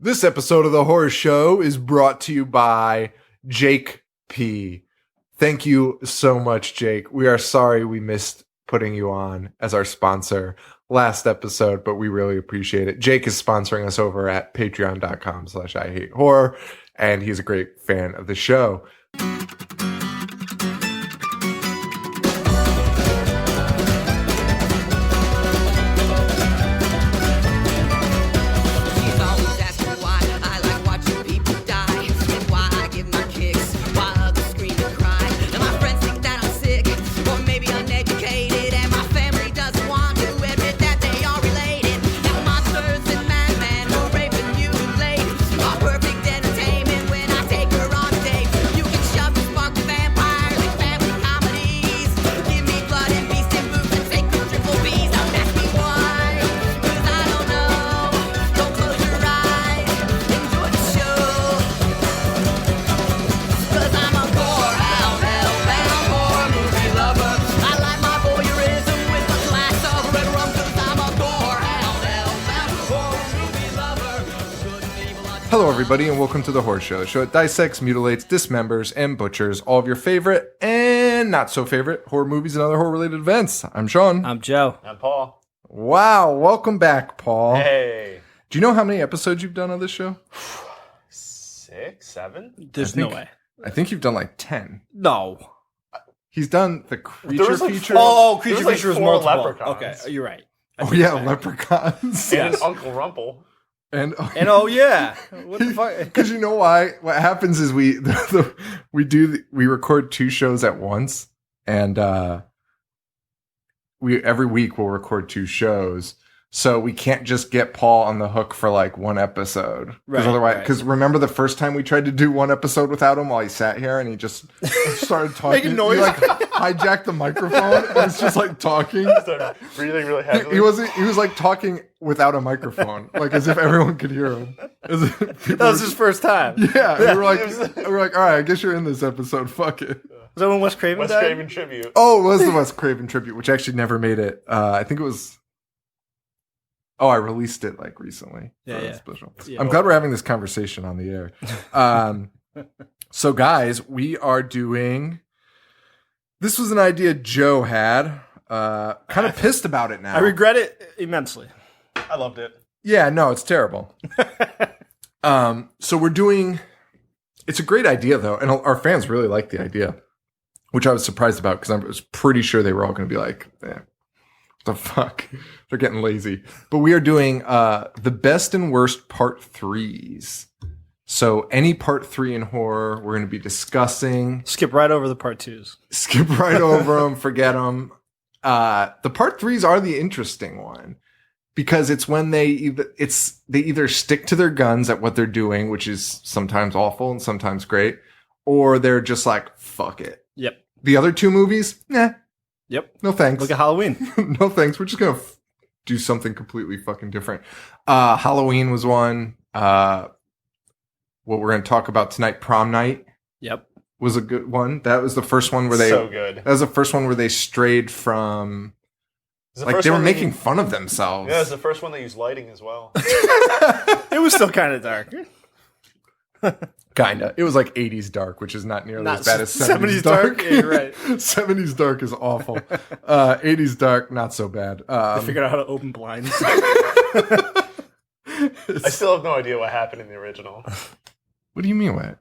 This episode of The Horror Show is brought to you by Jake P. Thank you so much, Jake. We are sorry we missed putting you on as our sponsor last episode, but we really appreciate it. Jake is sponsoring us over at patreon.com/IHateHorror, and he's a great fan of the show. Hello, everybody, and welcome to The Horror Show, the show that dissects, mutilates, dismembers, and butchers all of your favorite and not so favorite horror movies and other horror-related events. I'm Sean. I'm Joe. I'm Paul. Wow, welcome back, Paul. Hey. Do you know how many episodes you've done of this show? 6, 7? There's no way. I think you've done like 10. No. He's done the creature feature. Creature feature was 4 multiple. leprechauns. Okay, you're right. Leprechauns. And Uncle Rumple. And oh yeah, what the fuck? Because you know why? What happens is we record 2 shows at once, and every week we'll record 2 shows, so we can't just get Paul on the hook for like one episode. Because otherwise, because remember the first time we tried to do one episode without him while he sat here and he just started talking, making noise, he like hijacked the microphone and was just like talking. Started breathing really heavily. He was like talking without a microphone, like as if everyone could hear him. That was his first time. Yeah, we were like, all right, I guess you're in this episode. Fuck it. Was that when Wes Craven died? Craven tribute. Oh, it was the Wes Craven tribute, which actually never made it. I think it was. Oh, I released it like recently. Yeah. Special. Yeah. I'm glad we're having this conversation on the air. So, guys, we are doing. This was an idea Joe had. Kind of pissed about it now. I regret it immensely. I loved it. Yeah, no, it's terrible. So we're doing. It's a great idea though, and our fans really like the idea, which I was surprised about because I was pretty sure they were all going to be like, what the fuck? They're getting lazy. But we are doing the best and worst part 3s. So any part 3 in horror, we're going to be discussing. Skip right over the part 2s. Skip right over them, forget them. The part 3s are the interesting one because it's when they either stick to their guns at what they're doing, which is sometimes awful and sometimes great, or they're just like, fuck it. Yep. The other 2 movies, Yep. No thanks. Look at Halloween. No thanks. We're just going to do something completely fucking different. Halloween was one. What we're going to talk about tonight, Prom Night. Yep. Was a good one. That was the first one where they... So good. That was the first one where they strayed from... Like, they were making fun of themselves. Yeah, it was the first one they used lighting as well. It was still kind of dark. Kinda. It was like 80s dark, which is not nearly as bad as 70s dark. Yeah, you're right. 70s dark is awful. 80s dark, not so bad. They figured out how to open blinds. I still have no idea what happened in the original. What do you mean what?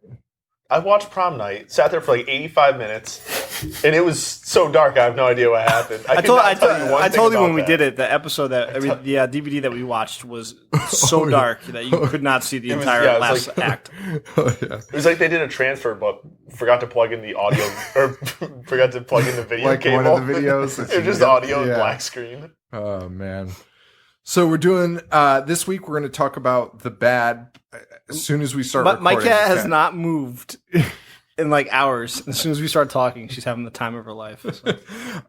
I watched Prom Night, sat there for like 85 minutes, and it was so dark I have no idea what happened. I told you when we did it, the episode DVD that we watched was so dark that you could not see the entire last act. Oh, yeah. It was like they did a transfer, but forgot to plug in the audio, or forgot to plug in the video like cable. One of the videos. It was just audio and black screen. Oh, man. So we're doing, this week we're going to talk about the bad, as soon as we start recording. My cat has not moved in like hours. As soon as we start talking, she's having the time of her life.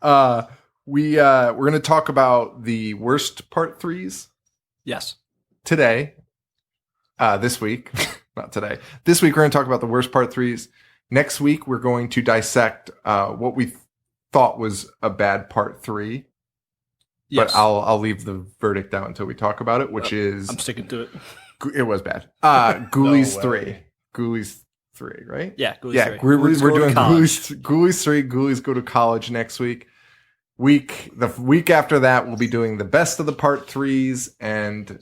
So. We're going to talk about the worst part 3s. Yes. Today. This week. Not today. This week we're going to talk about the worst part 3s. Next week we're going to dissect what we thought was a bad part 3. Yes. But I'll leave the verdict out until we talk about it, which is... I'm sticking to it. It was bad. Ghoulies No 3. way. Ghoulies 3, right? Yeah, Ghoulies Yeah, 3. we're Ghoulies go to doing college. Ghoulies 3. Ghoulies go to college next week. The week after that, we'll be doing the best of the part 3s. And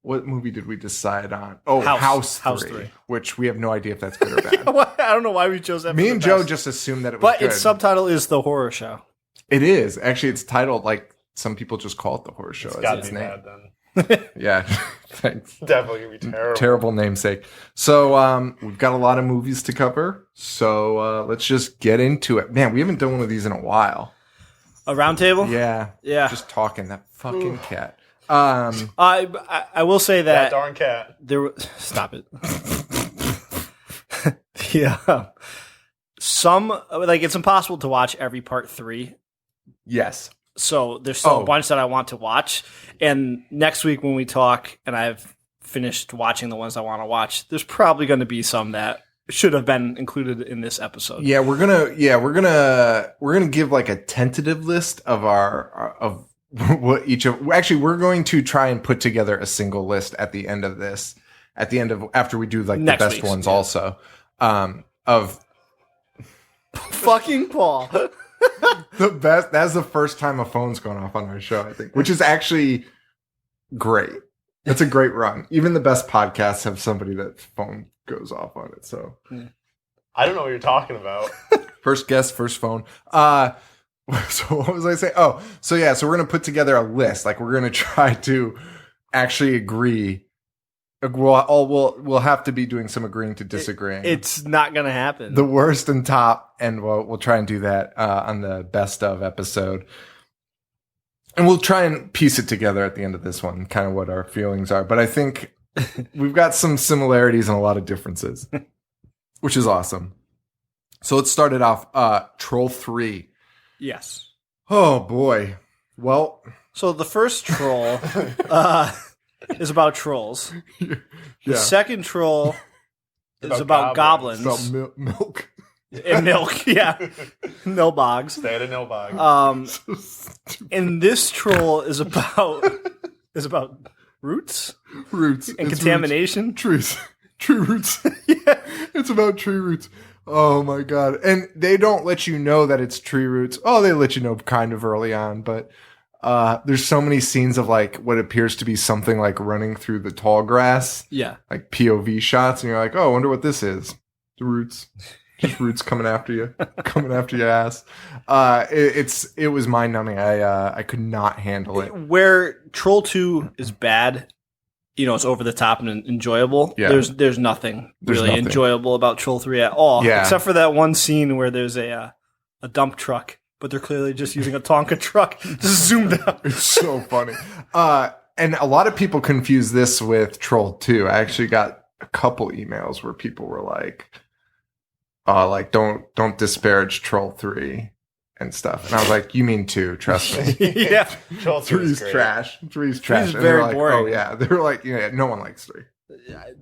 what movie did we decide on? Oh, House 3, which we have no idea if that's good or bad. I don't know why we chose that. Me for and the Joe best. just assumed that it was But good. its subtitle is The Horror Show. It is. Actually, it's titled like some people just call it The Horror Show. It's As gotta its be name. bad then. Yeah, thanks. Definitely gonna be terrible. Terrible namesake. So we've got a lot of movies to cover. So let's just get into it. Man, we haven't done one of these in a while. A roundtable? Yeah. Yeah. Just talking. That fucking cat. I will say That that darn cat. stop it. Yeah. Some it's impossible to watch every part 3. Yes. So there's still Oh. a bunch that I want to watch. And next week when we talk and I've finished watching the ones I want to watch, there's probably going to be some that should have been included in this episode. Yeah, we're gonna give like a tentative list of of what each of. Actually, we're going to try and put together a single list at the end of this. After we do like Next the best week's, ones, yeah. also of Fucking Paul. the best. That's the first time a phone's gone off on our show, I think, which is actually great. It's a great run. Even the best podcasts have somebody that phone goes off on it. So I don't know what you're talking about. first guest, first phone. So what was I saying? Oh, so yeah, so we're gonna put together a list. Like we're gonna try to actually agree. We'll have to be doing some agreeing to disagreeing. It's not going to happen. The worst and top, and we'll try and do that on the best of episode. And we'll try and piece it together at the end of this one, kind of what our feelings are. But I think we've got some similarities and a lot of differences, which is awesome. So let's start it off. Troll 3. Yes. Oh, boy. Well, So the first troll is about trolls. The yeah. second troll is about goblins. It's about milk. And milk. Yeah. Nilbogs. Stay at a nilbog. And this troll is about roots Roots. and It's contamination. Roots. Tree roots. Yeah. It's about tree roots. Oh my god. And they don't let you know that it's tree roots. Oh, they let you know kind of early on, but there's so many scenes of like what appears to be something like running through the tall grass, Yeah. like POV shots, and you're like, oh, I wonder what this is. The roots. Just roots coming after you, coming after your ass. It was mind numbing. I could not handle it. Where Troll 2 is bad, it's over the top and enjoyable. Yeah. There's nothing really nothing. enjoyable about Troll 3 at all. Yeah. Except for that one scene where there's a dump truck, but they're clearly just using a Tonka truck just zoomed out. It's so funny. And a lot of people confuse this with Troll 2. I actually got a couple emails where people were like don't disparage Troll 3 and stuff. And I was like, you mean 2, trust me. Yeah. Troll 3 is 3's great. trash. 3's trash. is And they were very like, boring. oh yeah. They were like, yeah, no one likes 3.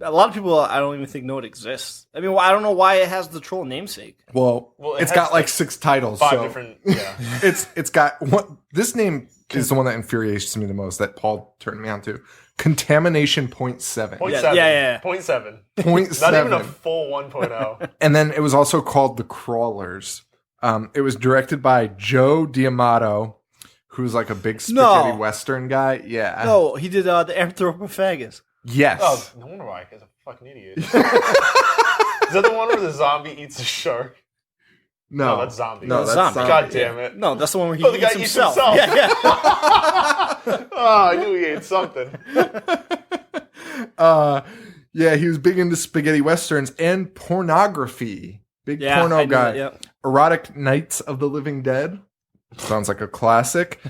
A lot of people, I don't even think know it exists. I mean, I don't know why it has the Troll namesake. Well, Well, it it's has, got like like, 6 titles. 5 so different. Yeah. it's got one. This name is the one that infuriates me the most that Paul turned me on to. Contamination 0.7. Point Yeah, 7. yeah. 0.7. 0.7. Not even a full 1.0. And then it was also called The Crawlers. It was directed by Joe D'Amato, who's like a big spaghetti No. western guy. Yeah. No, he did the Anthropophagus. Yes. Oh, no wonder why. He's a fucking idiot. Is that the one where the zombie eats a shark? No, No, that's zombie. No, That's that's zombie. zombie. God damn it. No, that's the one where he Oh, the eats guy eats himself. himself. Yeah, yeah. Oh, I knew he ate something. Yeah, he was big into spaghetti westerns and pornography. Big Yeah, porno I knew guy. that, yeah. Erotic Nights of the Living Dead. Sounds like a classic.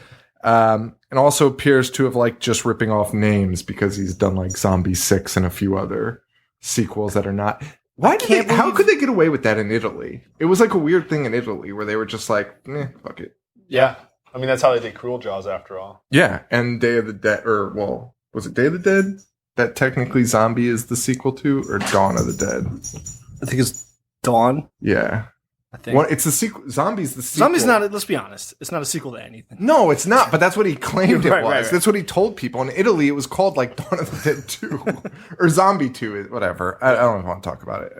And also appears to have like just ripping off names because he's done like Zombie 6 and a few other sequels that are not. How could they get away with that in Italy? It was like a weird thing in Italy where they were just like, fuck it. Yeah. I mean, that's how they did Cruel Jaws after all. Yeah, and Day of the Dead, was it Day of the Dead? That technically Zombie is the sequel to, or Dawn of the Dead? I think it's Dawn. Yeah. I think. It's the sequel. Zombie's the sequel. Zombie's not. Let's be honest. It's not a sequel to anything. No, it's not. But that's what he claimed it Right, was. right. That's what he told people. In Italy, it was called like Dawn of the Dead 2 or Zombie 2, whatever. I don't want to talk about it.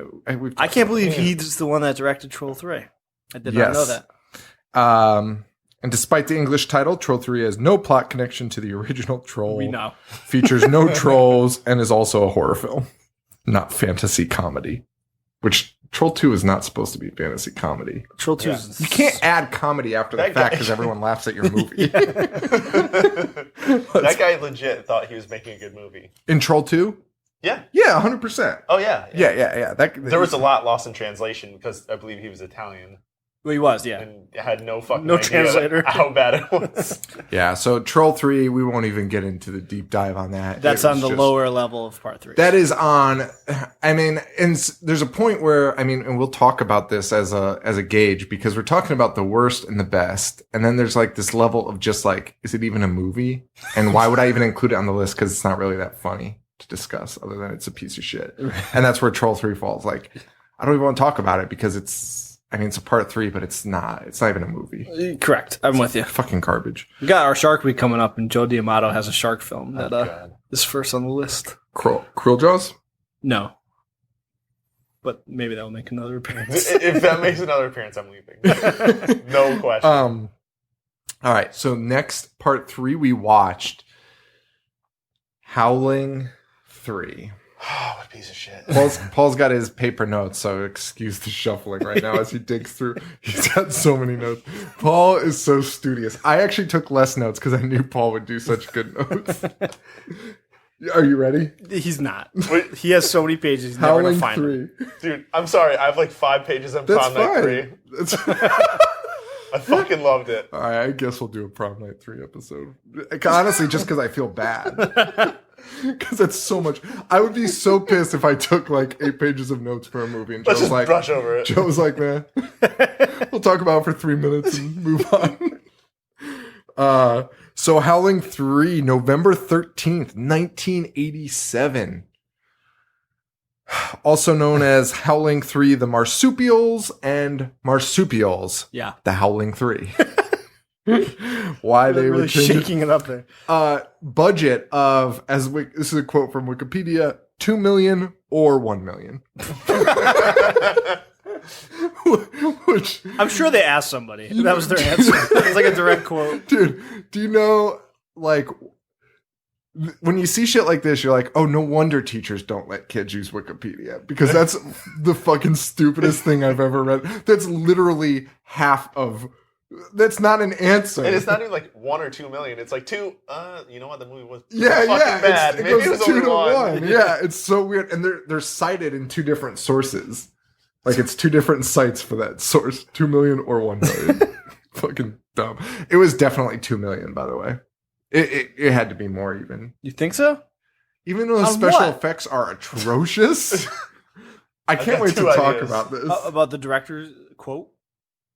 I can't believe he's the one that directed Troll 3. I did not know that. And despite the English title, Troll 3 has no plot connection to the original Troll. We know. Features no trolls and is also a horror film, not fantasy comedy. Which Troll 2 is not supposed to be fantasy comedy. Troll 2 is... You can't add comedy after the fact because everyone laughs at your movie. That guy legit thought he was making a good movie. In Troll 2? Yeah. Yeah, 100%. Oh, yeah. Yeah. There was a lot lost in translation because I believe he was Italian. Well, he was, yeah. And had no fucking no idea translator. How bad it was. Yeah, so Troll 3, we won't even get into the deep dive on that. That's on the lower level of part 3. That is on, I mean, and there's a point where, I mean, and we'll talk about this as a gauge because we're talking about the worst and the best. And then there's like this level of just like, is it even a movie? And why would I even include it on the list? Because it's not really that funny to discuss other than it's a piece of shit. And that's where Troll 3 falls. Like, I don't even want to talk about it because it's a part 3, but it's not even a movie. Correct. I'm with you. Fucking garbage. We got our Shark Week coming up, and Joe D'Amato has a shark film that is first on the list. Cruel Jaws? No. But maybe that will make another appearance. If that makes another appearance, I'm leaving. No question. All right. So next, part 3, we watched Howling 3. Oh, what a piece of shit. Paul's got his paper notes, so excuse the shuffling right now as he digs through. He's got so many notes. Paul is so studious. I actually took less notes because I knew Paul would do such good notes. Are you ready? He's not. He has so many pages. He's never Howling gonna find 3. Dude, I'm sorry. I have like 5 pages on That's Prom Night fine. 3. I fucking loved it. All right, I guess we'll do a Prom Night 3 episode. Honestly, just because I feel bad. Because it's so much. I would be so pissed if I took like 8 pages of notes for a movie and Joe Let's was just like, brush over it. Joe was like, man, we'll talk about it for 3 minutes and move on. So Howling 3, November 13th, 1987. Also known as Howling 3, The Marsupials and Marsupials. Yeah. The Howling 3. Why they really were shaking it up there. Budget of, this is a quote from Wikipedia, 2 million or 1 million. Which, I'm sure they asked somebody. That was their answer. It's like a direct quote. dude, do you know, like, when you see shit like this, you're like, oh, no wonder teachers don't let kids use Wikipedia. Because that's the fucking stupidest thing I've ever read. That's literally half of... That's not an answer. And it's not even like 1 or 2 million. It's like 2. You know what? The movie was fucking bad. It Maybe goes it was 2 only to 1. 1. Yeah, it's so weird. And they're cited in 2 different sources. Like it's 2 different sites for that source. 2 million or 1 million. Fucking dumb. It was definitely 2 million, by the way. It had to be more even. You think so? Even though the On special what? effects are atrocious. I can't got wait to 2 talk ideas. about this. About the director's quote?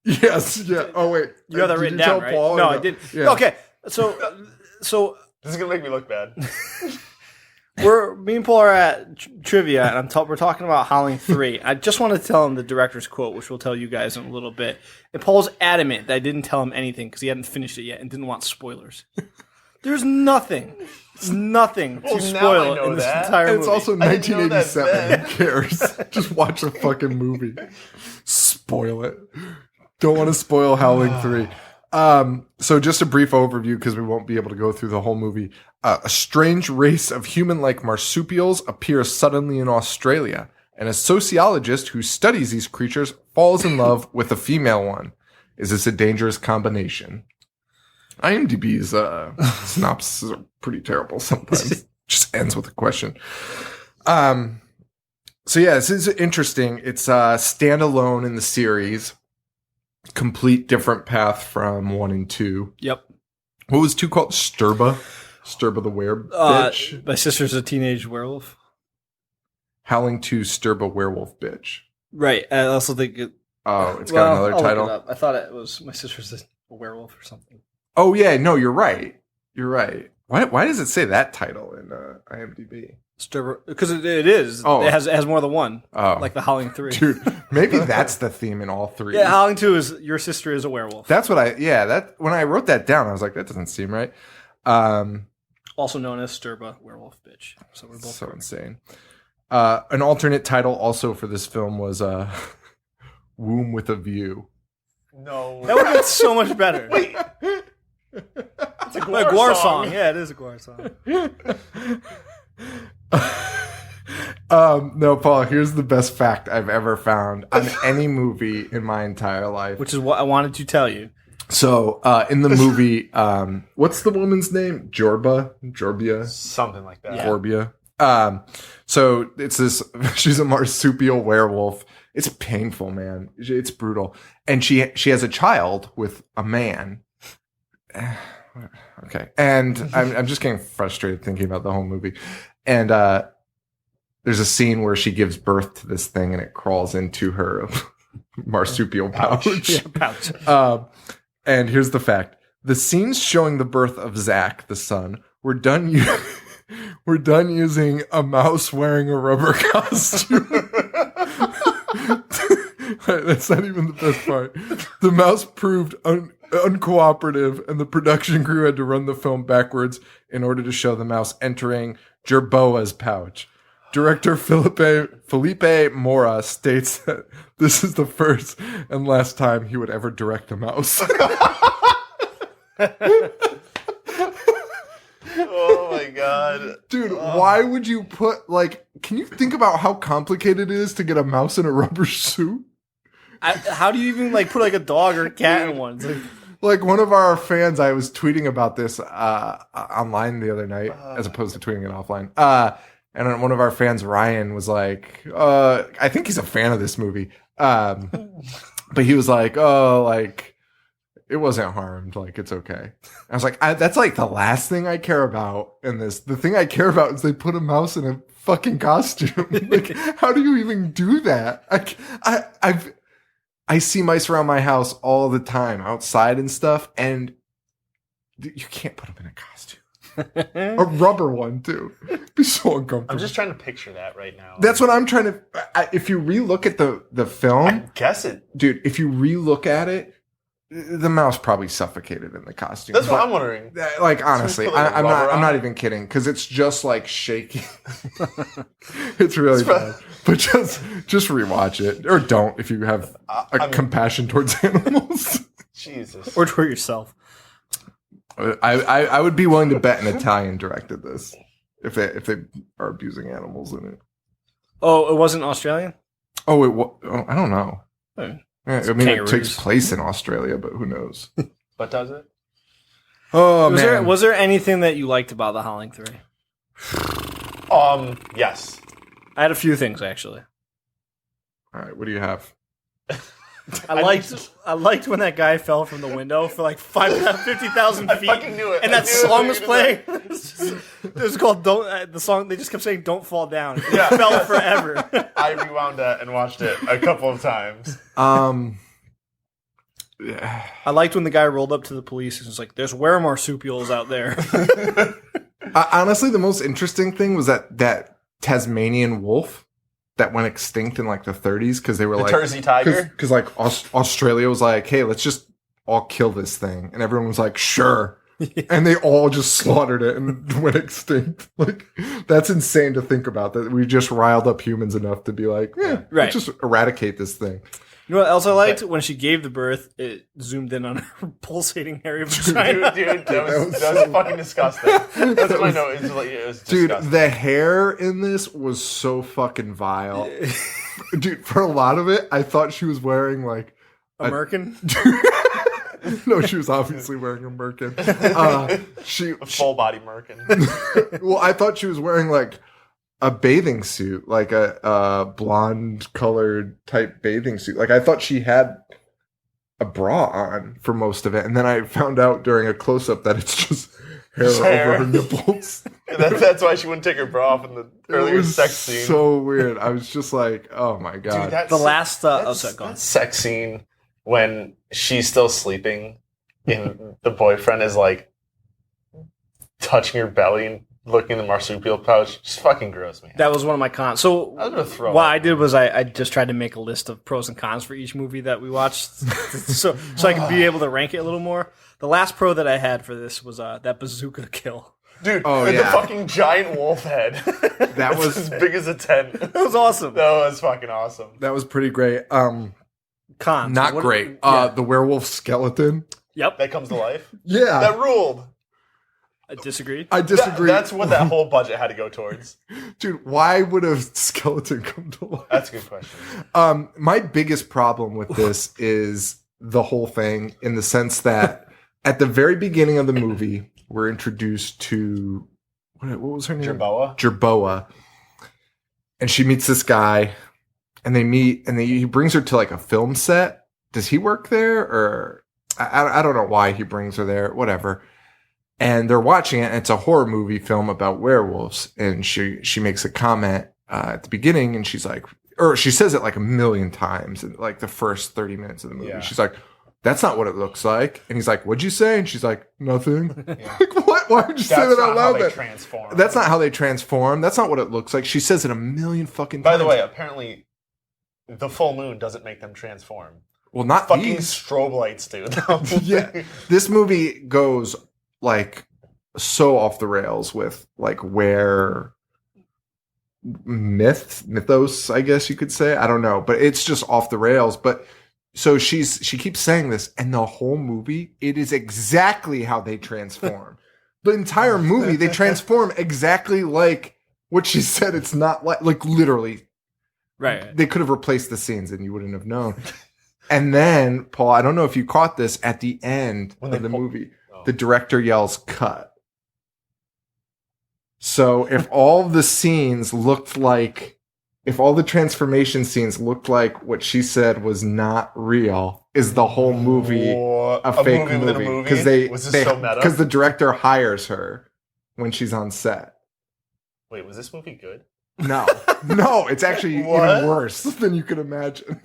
Yes, yeah. Oh wait, You have that Did written you tell down, right? Paul or No, I didn't. Yeah. Okay, so This is going to make me look bad. me and Paul are at trivia, and we're talking about Howling 3. I just want to tell him the director's quote, which we'll tell you guys in a little bit. And Paul's adamant that I didn't tell him anything because he hadn't finished it yet and didn't want spoilers. There's nothing to now I spoil know in this that. entire And movie. it's also I didn't know that 1987. Who cares? Just watch the fucking movie. Spoil it. Don't want to spoil Howling 3. So just a brief overview because we won't be able to go through the whole movie. A strange race of human-like marsupials appears suddenly in Australia, and a sociologist who studies these creatures falls in love with a female one. Is this a dangerous combination? IMDb's synopses are pretty terrible sometimes. Just ends with a question. So yeah, this is interesting. It's standalone in the series. Complete different path from 1 and 2. Yep. What was 2 called? Sturba the Were-Bitch? My sister's a teenage werewolf. Howling 2 Sturba Werewolf Bitch. Right. I also think it... Oh, it's got another I'll look title? it up. I thought it was My Sister's a Werewolf or something. Oh yeah, no, you're right. You're right. Why does it say that title in IMDb? Because it is. Oh. It has more than one. Oh. Like the Howling 3. Dude, maybe that's the theme in all three. Yeah, Howling 2 is your sister is a werewolf. That's what when I wrote that down, I was like, that doesn't seem right. Also known as Sturba, werewolf bitch. So we're both so insane. An alternate title also for this film was Womb with a View. No. That would have been so much better. Wait. It's a A Gwar song. Yeah, it is a Gwar song. No, Paul, here's the best fact I've ever found on any movie in my entire life. Which is what I wanted to tell you. So, in the movie, what's the woman's name? Jorbia? Something like that. Yeah. Corbia. So it's this, she's a marsupial werewolf. It's painful, man. It's brutal. And she has a child with a man. Okay. And I'm just getting frustrated thinking about the whole movie. And, there's a scene where she gives birth to this thing and it crawls into her marsupial pouch. Yeah, pouch. And here's the fact. The scenes showing the birth of Zach, the son, were done using a mouse wearing a rubber costume. That's not even the best part. The mouse proved uncooperative, and the production crew had to run the film backwards in order to show the mouse entering Jerboa's pouch. Director Felipe Mora states that this is the first and last time he would ever direct a mouse. Oh my god. Dude, why would you put, can you think about how complicated it is to get a mouse in a rubber suit? How do you even put a dog or a cat in one? It's Like one of our fans, I was tweeting about this online the other night, as opposed to tweeting it offline. And one of our fans, Ryan, was like, I think he's a fan of this movie. But he was like, it wasn't harmed. It's okay. I was like, that's the last thing I care about in this. The thing I care about is they put a mouse in a fucking costume. How do you even do that? I see mice around my house all the time, outside and stuff, and you can't put them in a costume. A rubber one, too. It'd be so uncomfortable. I'm just trying to picture that right now. That's what I'm trying to... if you relook at the film... I guess it... Dude, if you relook at it, the mouse probably suffocated in the costume. That's what I'm wondering. Honestly, I'm not even kidding, because it's just shaking. It's really bad. But just rewatch it. Or don't, if you have compassion towards animals. Jesus. or toward yourself. I would be willing to bet an Italian directed this if they are abusing animals in it. Oh, it wasn't Australian? Oh, I don't know. Oh. Yeah, I mean, it takes place in Australia, but who knows? But does it? Oh, man. Was there anything that you liked about The Howling 3? Yes. I had a few things, actually. All right, what do you have? I liked when that guy fell from the window for 50,000 feet. I fucking knew it. And that song was playing. It was called "Don't." The song they just kept saying "Don't Fall Down." It fell forever. I rewound that and watched it a couple of times. Yeah. I liked when the guy rolled up to the police and was like, "There's weremarsupials out there." Honestly, the most interesting thing was that Tasmanian wolf that went extinct in the 30s because they were the Jersey tiger. Because Australia was like, hey, let's just all kill this thing, and everyone was like, sure. And they all just slaughtered it and went extinct. That's insane to think about, that we just riled up humans enough to be like, yeah, right. Let's just eradicate this thing. You know what else I liked? When she gave the birth, it zoomed in on her pulsating hairy vagina. Dude, that was fucking disgusting. That's my note. It was Dude, disgusting. the hair in this was so fucking vile. Dude, for a lot of it, I thought she was wearing a merkin? No, she was obviously wearing a merkin. A full body merkin. Well, I thought she was wearing a bathing suit, a blonde colored type bathing suit. I thought she had a bra on for most of it, and then I found out during a close up that it's just hair over her nipples. That's why she wouldn't take her bra off in the earlier sex scene. So weird. I was just like, oh my god. Dude, The last that sex scene when she's still sleeping and the boyfriend is touching your belly and looking in the marsupial pouch. Just fucking gross, man. That was one of my cons. So I was gonna throw what up. I did was I just tried to make a list of pros and cons for each movie that we watched, so I could be able to rank it a little more. The last pro that I had for this was that bazooka kill. Dude, Oh, the yeah. fucking giant wolf head. That was as big as a tent. That was awesome. That was fucking awesome. that was pretty great. Cons. Not What- great. yeah. The werewolf skeleton. Yep. That comes to life. Yeah, That ruled. I disagreed. I disagree. That's what that whole budget had to go towards. Dude, why would a skeleton come to life? That's a good question. My biggest problem with this is the whole thing in the sense that at the very beginning of the movie, we're introduced to what was her name? Jerboa. Jerboa. And she meets this guy and they meet and he brings her to like a film set. Does he work there? Or I don't know why he brings her there, whatever. And they're watching it and it's a horror movie film about werewolves. And she makes a comment at the beginning and she's like, or she says it like a million times in like the first 30 minutes of the movie. Yeah. She's like, that's not what it looks like. And he's like, what'd you say? And she's like, nothing. Yeah. Like, what? Why would you say That's that out not how loud? they then? transform. That's not how they transform. That's not what it looks like. She says it a million fucking times. By the way, apparently, the full moon doesn't make them transform. well, not Fucking these. strobe lights, dude. Yeah. This movie goes like so off the rails with like where mythos, I guess you could say. I don't know, but it's just off the rails. But so she keeps saying this, and the whole movie, it is exactly how they transform. The entire movie, they transform exactly like what she said. It's not like literally. Right. They could have replaced the scenes, and you wouldn't have known. And then, Paul, I don't know if you caught this at the end When of they the movie, Oh. the director yells "cut." So if all the scenes looked like, if all the transformation scenes looked like what she said was not real, is the whole movie a fake movie within a movie? movie? Because they Was this so meta? because the director hires her when she's on set. Wait, was this movie good? No, no, it's actually What? even worse than you could imagine.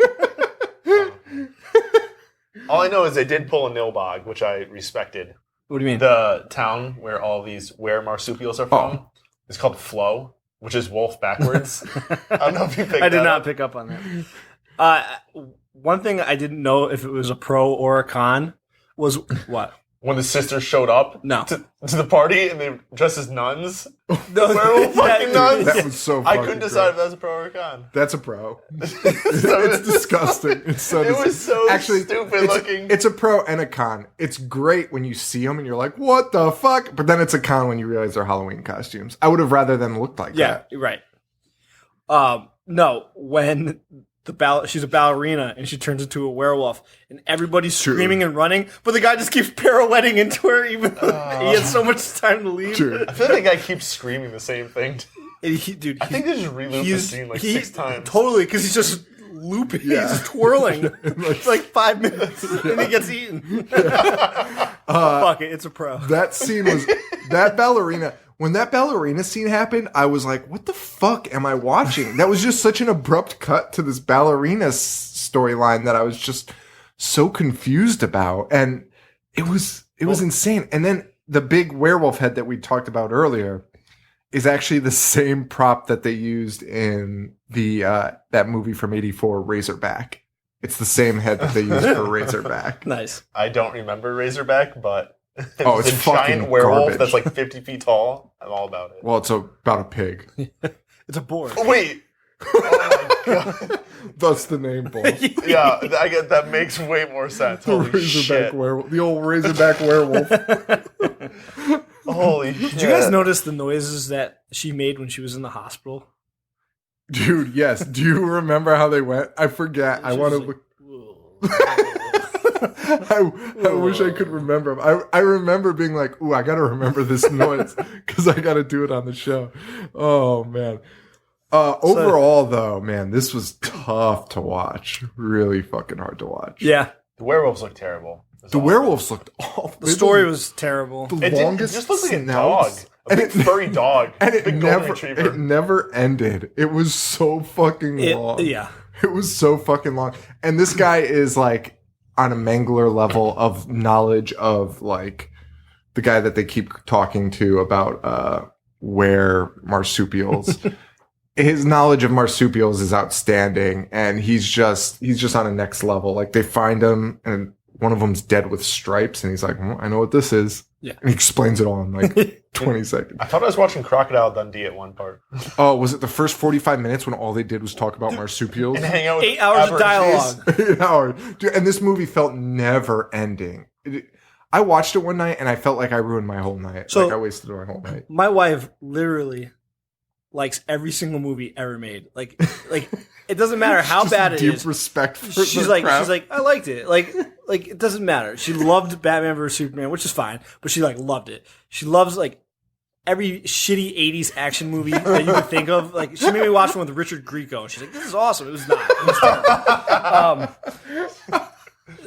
All I know is they did pull a Nilbog, which I respected. What do you mean? The town where all these were marsupials are from is called Flo, which is wolf backwards. I don't know if you picked I did that not up. pick up on that. One thing I didn't know if it was a pro or a con was what? When the sisters showed up No. to the party and they dressed as nuns. No, Werewolf fucking nuns. That was so I fucking couldn't decide if great. that was a pro or a con. That's a pro. So It's disgusting. It's so It was so stupid it's, looking. It's a pro and a con. It's great when you see them and you're like, what the fuck? But then it's a con when you realize they're Halloween costumes. I would have rather them looked like Yeah, that. you're right. No, when she's a ballerina and she turns into a werewolf and everybody's True. screaming and running, but the guy just keeps pirouetting into her even though he had so much time to leave. True. I feel like that guy keeps screaming the same thing. And dude, I think they just relooped the scene like 6 times. Totally, because he's just looping. Yeah. He's just twirling for like 5 minutes and he gets eaten. Fuck it, it's a pro. That scene was that ballerina. When that ballerina scene happened, I was like, what the fuck am I watching? That was just such an abrupt cut to this ballerina storyline that I was just so confused about. And it was insane. And then the big werewolf head that we talked about earlier is actually the same prop that they used in the that movie from '84, Razorback. It's the same head that they used for Razorback. Nice. I don't remember Razorback, but Oh, it's it's a giant fucking werewolf garbage. that's like 50 feet tall. I'm all about it. Well, it's about a pig. It's a board. Oh, wait. Oh my god. Thus the name, Paul. Yeah, I get that makes way more sense. The Holy Razorback shit. werewolf. The old Razorback werewolf. Holy shit. Did you guys notice the noises that she made when she was in the hospital? Dude, yes. Do you remember how they went? I forget. I She want to was look. like, I wish I could remember. I remember being like, ooh, I got to remember this noise because I got to do it on the show. Oh, man. Overall, though, man, this was tough to watch. Really fucking hard to watch. yeah, The werewolves look terrible. It was The awful. werewolves looked awful. the story was terrible. the It, longest just looked like a dog. snouts. A big furry dog. And it big golden never, retriever. it never ended. It was so fucking long. Yeah. It was so fucking long. And this guy is like on a Mangler level of knowledge of like the guy that they keep talking to about where marsupials. His knowledge of marsupials is outstanding, and he's just on a next level. Like they find him, and one of them's dead with stripes, and he's like, well, I know what this is. Yeah. And he explains it all in like 20 seconds. I thought I was watching Crocodile Dundee at one part. Oh, was it the first 45 minutes when all they did was talk about marsupials? And hang out with 8 hours of Aborigines. dialogue. 8 hours. Dude, and this movie felt never ending. I watched it one night, and I felt like I ruined my whole night. So- like I wasted my whole night. My wife literally likes every single movie ever made. Like it doesn't matter how Just bad it deep is. respect for She's the like, craft. I liked it. Like it doesn't matter. She loved Batman vs Superman, which is fine, but she like loved it. She loves like every shitty 80s action movie that you could think of. Like she made me watch one with Richard Grieco, and she's like, "This is awesome." It was not. It was terrible.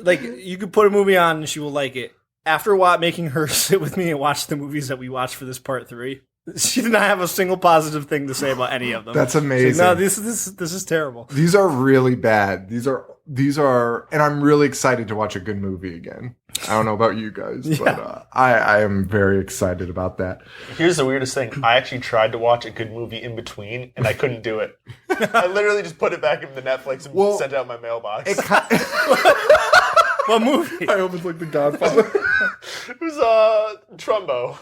Like you could put a movie on and she will like it. After making her sit with me and watch the movies that we watched for this part 3, she did not have a single positive thing to say about any of them. That's She's amazing. like, no, this is terrible. These are really bad. These are, and I'm really excited to watch a good movie again. I don't know about you guys, but I am very excited about that. Here's the weirdest thing. I actually tried to watch a good movie in between, and I couldn't do it. I literally just put it back into Netflix and sent it out my mailbox. What movie? I hope it's like The Godfather. It was Trumbo.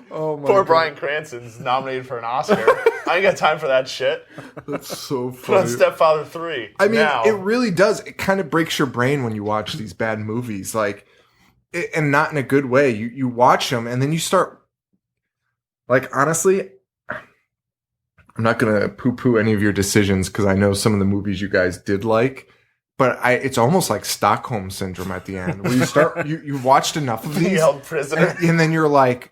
Oh my Poor God. Bryan Cranston's nominated for an Oscar. I ain't got time for that shit. That's so Put on funny. Stepfather 3. I mean, now. it really does. It kind of breaks your brain when you watch these bad movies, like, and not in a good way. You watch them and then you start, like, honestly, I'm not going to poo-poo any of your decisions because I know some of the movies you guys did like. But it's almost like Stockholm syndrome at the end, where you start you watched enough of Being these, held prisoner. and then you're like,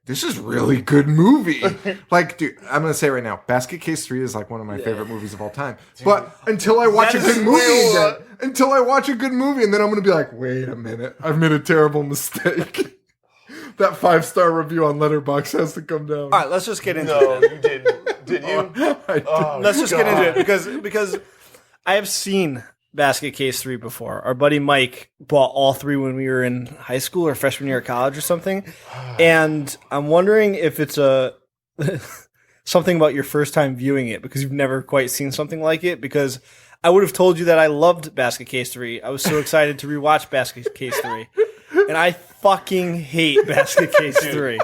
this is really good movie. Like, dude, I'm gonna say right now, Basket Case 3 is like one of my favorite movies of all time. But until I watch a That is good movie real. again, until I watch a good movie, and then I'm gonna be like, wait a minute, I've made a terrible mistake. That 5-star review on Letterboxd has to come down. All right, let's just get into No, it. you didn't. Did you? I did. Oh, Let's just get into it God. because I have seen Basket Case 3 before. Our buddy Mike bought all 3 when we were in high school or freshman year of college or something. And I'm wondering if it's something about your first time viewing it because you've never quite seen something like it. Because I would have told you that I loved Basket Case 3. I was so excited to rewatch Basket Case 3. And I fucking hate Basket Case 3.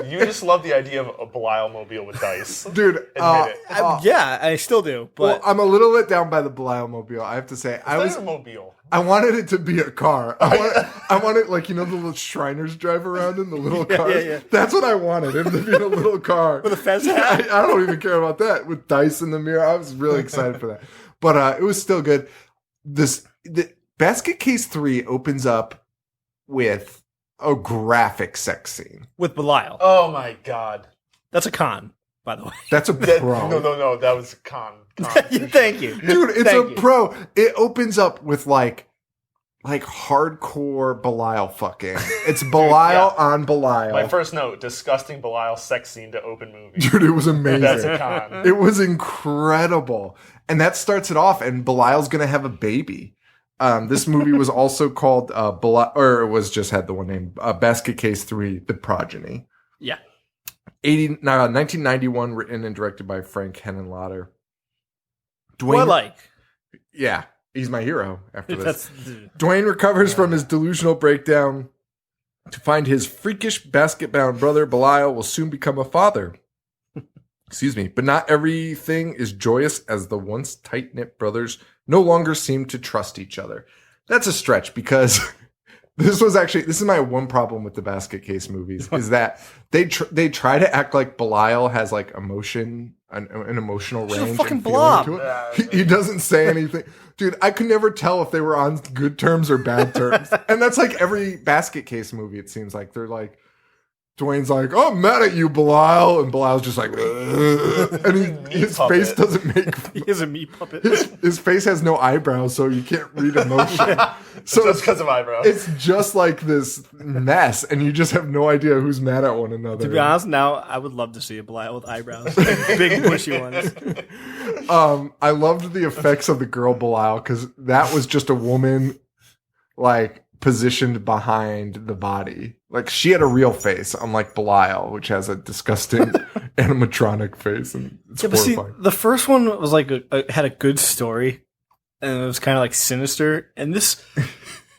You just love the idea of a Belial mobile with dice. Dude, Admit it. Yeah, I still do. well, But I'm a little let down by the Belial mobile. I have to say, It's not even a mobile. I wanted it to be a car. I wanted, like, you know, the little Shriners drive around in the little cars. yeah. That's what I wanted, him to be in a little car with a fez hat. I don't even care about that. With dice in the mirror, I was really excited for that. But it was still good. The Basket Case 3 opens up with a graphic sex scene. With Belial. Oh my God. That's a con, by the way. That's a pro. No. That was con. Thank you. Dude, it's Thank a you. pro. It opens up with like hardcore Belial fucking. It's Belial on Belial. My first note: disgusting Belial sex scene to open movie. Dude, it was amazing. That's a con. It was incredible. And that starts it off, and Belial's going to have a baby. This movie was also called Belial, or it was just had the one name, Basket Case 3, The Progeny. Yeah. 1991, written and directed by Frank Henenlotter. Well, like. Yeah, he's my hero after this. That's Dwayne recovers from his delusional breakdown to find his freakish basket-bound brother Belial will soon become a father. Excuse me, but not everything is joyous as the once tight-knit brothers no longer seem to trust each other. That's a stretch because this is my one problem with the Basket Case movies is that they try to act like Belial has like emotion, an emotional range. a fucking and feeling blob. to it. He doesn't say anything. Dude, I could never tell if they were on good terms or bad terms. And that's like every Basket Case movie, it seems like. They're like, Dwayne's like, oh, I'm mad at you, Belial. And Belial's just like, ugh. And his puppet. face doesn't make... he is a meat puppet. His face has no eyebrows, so you can't read emotion. So Just because of eyebrows. it's just like this mess, and you just have no idea who's mad at one another. To be honest, now I would love to see a Belial with eyebrows, big bushy ones. I loved the effects of the girl Belial because that was just a woman like positioned behind the body. Like she had a real face, unlike Belial, which has a disgusting animatronic face, and it's Yeah, but see, horrifying. the first one was like had a good story, and it was kind of like sinister. And this,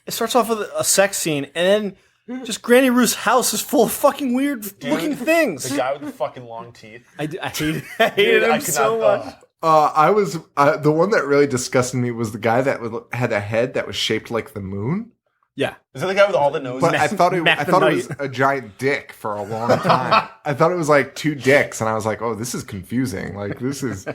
it starts off with a sex scene, and then just Granny Ruth's house is full of fucking weird looking things. The guy with the fucking long teeth. I hated him so much. The one that really disgusted me was the guy that had a head that was shaped like the moon. Yeah, Is that the guy with all the noses? But I thought it Mac the was Knight. a giant dick for a long time. I thought it was like two dicks, and I was like, "Oh, this is confusing. Like, this is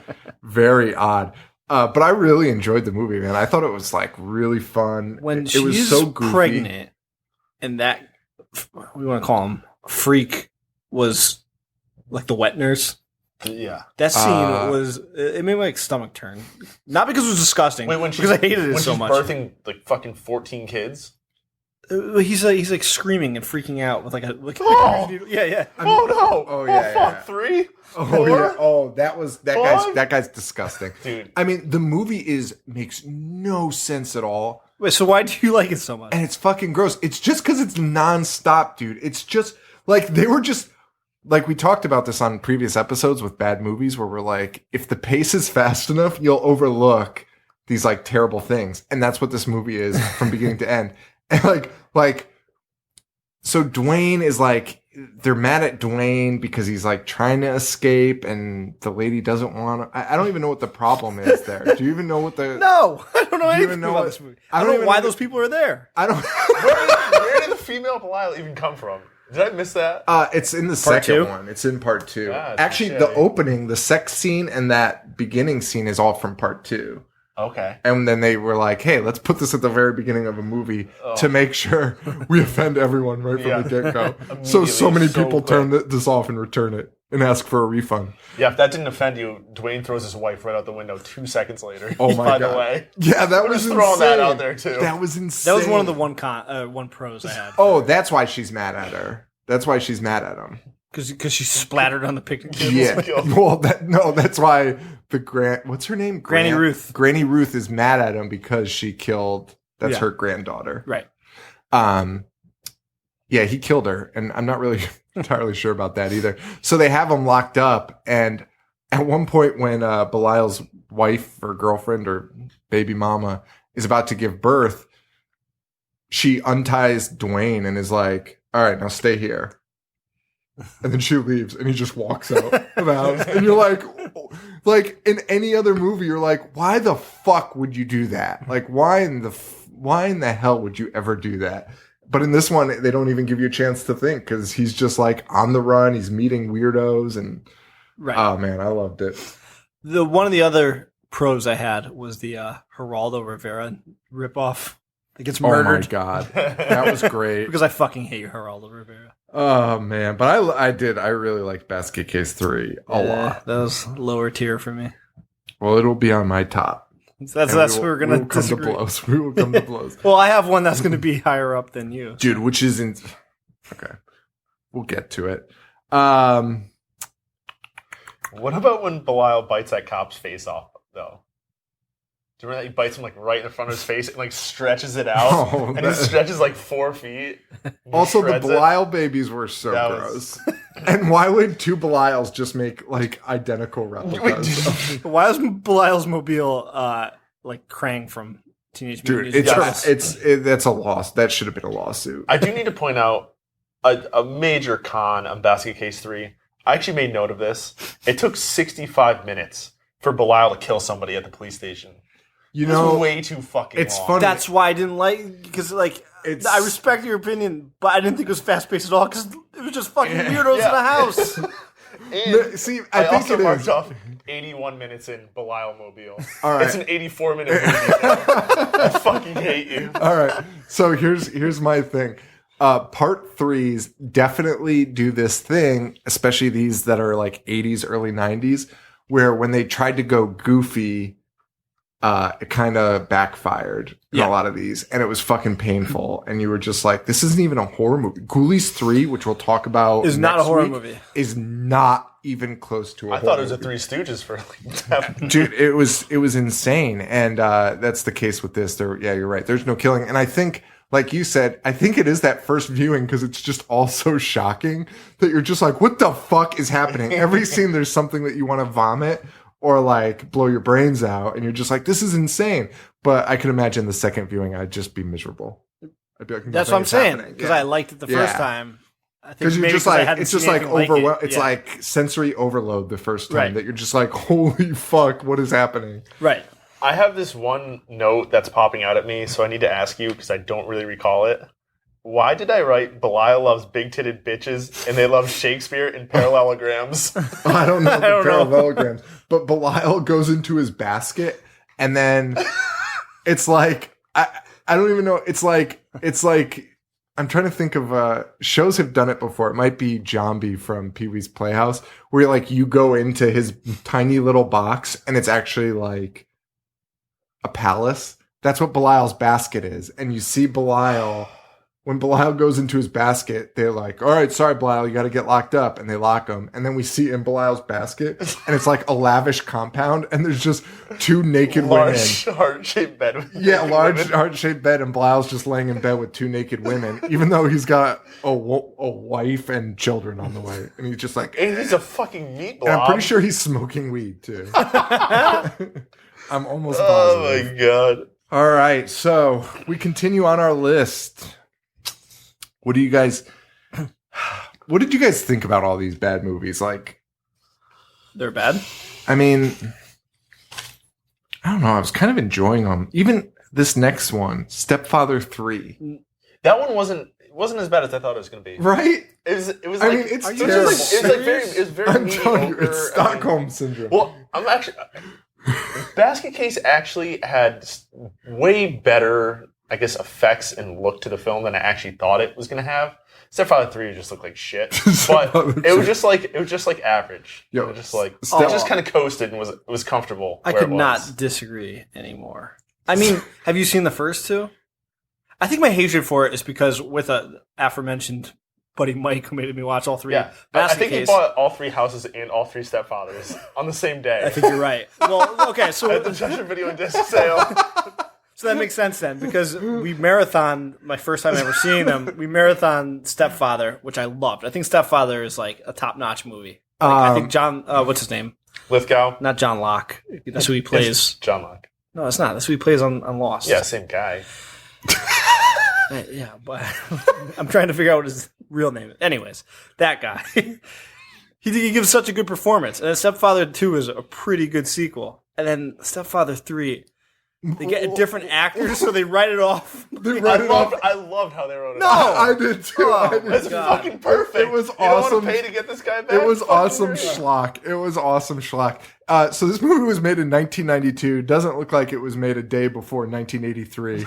very odd." But I really enjoyed the movie, man. I thought it was like really fun. When it was she's so goofy. pregnant, and that we want to call him freak was like the wet nurse. Yeah. That scene it made my like, stomach turn. Not because it was disgusting, Wait, because I hated it when so she's much. birthing like fucking 14 kids. He's like screaming and freaking out with like a Oh! yeah. Oh no! Oh, yeah, fuck! yeah. 3, Oh 4? yeah. Oh, Five? that guy's disgusting. Dude. I mean, the movie makes no sense at all. Wait, so why do you like it so much? And it's fucking gross. It's just because it's nonstop, dude. It's just like they were just like we talked about this on previous episodes with bad movies where we're like, if the pace is fast enough, you'll overlook these like terrible things. And that's what this movie is from beginning to end. And like, so Dwayne is like, they're mad at Dwayne because he's like trying to escape and the lady doesn't want to. I don't even know what the problem is there. Do you even know what the. No, I don't know you anything even know about what- this movie. I I don't don't know even why know- those people are there. I don't. Where did the female Belial even come from? Did I miss that? It's in the Part second two? one. It's in part 2. Ah, Actually, touche. the opening, the sex scene, and that beginning scene is all from part 2. Okay. And then they were like, "Hey, let's put this at the very beginning of a movie to make sure we offend everyone right from Yeah. the get go." Immediately, so many so people quick. turn this off and return it and ask for a refund. Yeah, if that didn't offend you, Dwayne throws his wife right out the window 2 seconds later. Oh my By god! the way. Yeah, that We're was just insane. throwing that out there, too. That was insane. That was one of the one pros I had. Oh, that's why she's mad at her. That's why she's mad at him. Because she splattered on the picnic table. Yeah. Well, that's why what's her name? Granny Ruth. Granny Ruth is mad at him because she killed. That's Yeah. her granddaughter. Right. Yeah, he killed her, and I'm not really entirely sure about that either. So they have him locked up, and at one point when Belial's wife or girlfriend or baby mama is about to give birth, she unties Dwayne and is like, "All right, now stay here." And then she leaves, and he just walks out of the house. And you're like in any other movie, you're like, why the fuck would you do that? Like, why in the hell would you ever do that? But in this one, they don't even give you a chance to think because he's just like on the run. He's meeting weirdos, and Right. oh man, I loved it. One of the other pros I had was the Geraldo Rivera ripoff that gets Oh my murdered god, that was great. because I fucking hate Geraldo Rivera. Oh man, but I really liked Basket Case 3 a lot. That was lower tier for me. Well, it'll be on my top. That's And we're we gonna will come to disagree. blows. We will come to blows. Well, I have one that's gonna be higher up than you. Dude, which isn't okay. We'll get to it. What about when Belial bites that cop's face off, though? Do you remember that he bites him like right in front of his face and like stretches it out? Oh, and he that- stretches like 4 feet. and he Also, the shreds it. Belial babies were so That gross. was- And why would two Belials just make like identical replicas? Why is Belial's mobile like Krang from Teenage Mutant Dude, Ninja Turtles? that's a loss. That should have been a lawsuit. I do need to point out a major con on Basket Case 3. I actually made note of this. It took 65 minutes for Belial to kill somebody at the police station. You It's know, way too fucking it's long. funny. That's why I didn't like because like It's- I respect your opinion, but I didn't think it was fast paced at all because it was just fucking weirdos Yeah. in the house. And See, I I think also it marked is. off 81 minutes in Belial Mobile. All right. It's an 84-minute movie. I fucking hate you. All right. So here's my thing. Part 3's definitely do this thing, especially these that are like 80s, early 90s, where when they tried to go goofy, it kind of backfired in Yeah. a lot of these, and it was fucking painful. And you were just like, this isn't even a horror movie. Ghoulies 3, which we'll talk about, Is not a next horror week, movie. is not even close to a I horror thought it was a movie. Three Stooges for like Dude, it was insane, and that's the case with this. You're right. There's no killing, and I think like you said, I think it is that first viewing because it's just all so shocking that you're just like, what the fuck is happening? Every scene, there's something that you want to vomit or like blow your brains out. And you're just like, this is insane. But I can imagine the second viewing, I'd just be miserable. I'd be like, That's what I'm saying. Because I liked it the first time. Because you're just like, it's just like overwhelmed. It's like sensory overload the first time that you're just like, holy fuck, what is happening? Right. I have this one note that's popping out at me, so I need to ask you because I don't really recall it. Why did I write Belial loves big-titted bitches and they love Shakespeare in parallelograms? I don't know the parallelograms. But Belial goes into his basket and then it's like, I don't even know. It's like, I'm trying to think of, shows have done it before. It might be Zombie from Pee-wee's Playhouse where like you go into his tiny little box and it's actually like a palace. That's what Belial's basket is. And you see Belial, when Belial goes into his basket, they're like, all right, sorry, Belial, you got to get locked up. And they lock him. And then we see in Belial's basket, and it's like a lavish compound. And there's just two naked women. Large heart-shaped bed. With large heart-shaped bed. And Belial's just laying in bed with two naked women, even though he's got a wife and children on the way. And he's just like, and he's a fucking meat blob. And I'm pretty sure he's smoking weed, too. I'm almost positive. Oh, my God. All right. So we continue on our list. What did you guys think about all these bad movies? Like, they're bad? I mean, I don't know. I was kind of enjoying them. Even this next one, Stepfather 3. That one wasn't as bad as I thought it was going to be. Right? It was I like, mean, it's it terrible. was very I'm telling you, it's Stockholm Syndrome. Well, I'm actually... Basket Case actually had way better, I guess, effects and look to the film than I actually thought it was going to have. Stepfather 3 just looked like shit, but it was just like average. Yo, it was just like it just kind of coasted and was comfortable. I could not disagree anymore. I mean, have you seen the first two? I think my hatred for it is because with a aforementioned buddy Mike who made me watch all three. Yeah, I think he bought all three houses and all three stepfathers on the same day. I think you're right. Well, okay, so at the Treasure Video and Disc sale. So that makes sense then, because we marathon, my first time ever seeing them, we marathon Stepfather, which I loved. I think Stepfather is like a top-notch movie. I think John, what's his name? Lithgow? Not John Locke. That's who he plays. It's John Locke. No, it's not. That's who he plays on Lost. Yeah, same guy. Yeah, but I'm trying to figure out what his real name is. Anyways, that guy. He gives such a good performance. And then Stepfather 2 is a pretty good sequel. And then Stepfather 3, they get different actors, so they write it off. I loved how they wrote it. No, I did too. It's fucking perfect. It was awesome. You don't want to pay to get this guy back? It was awesome schlock. It was awesome schlock. So this movie was made in 1992. Doesn't look like it was made a day before 1983.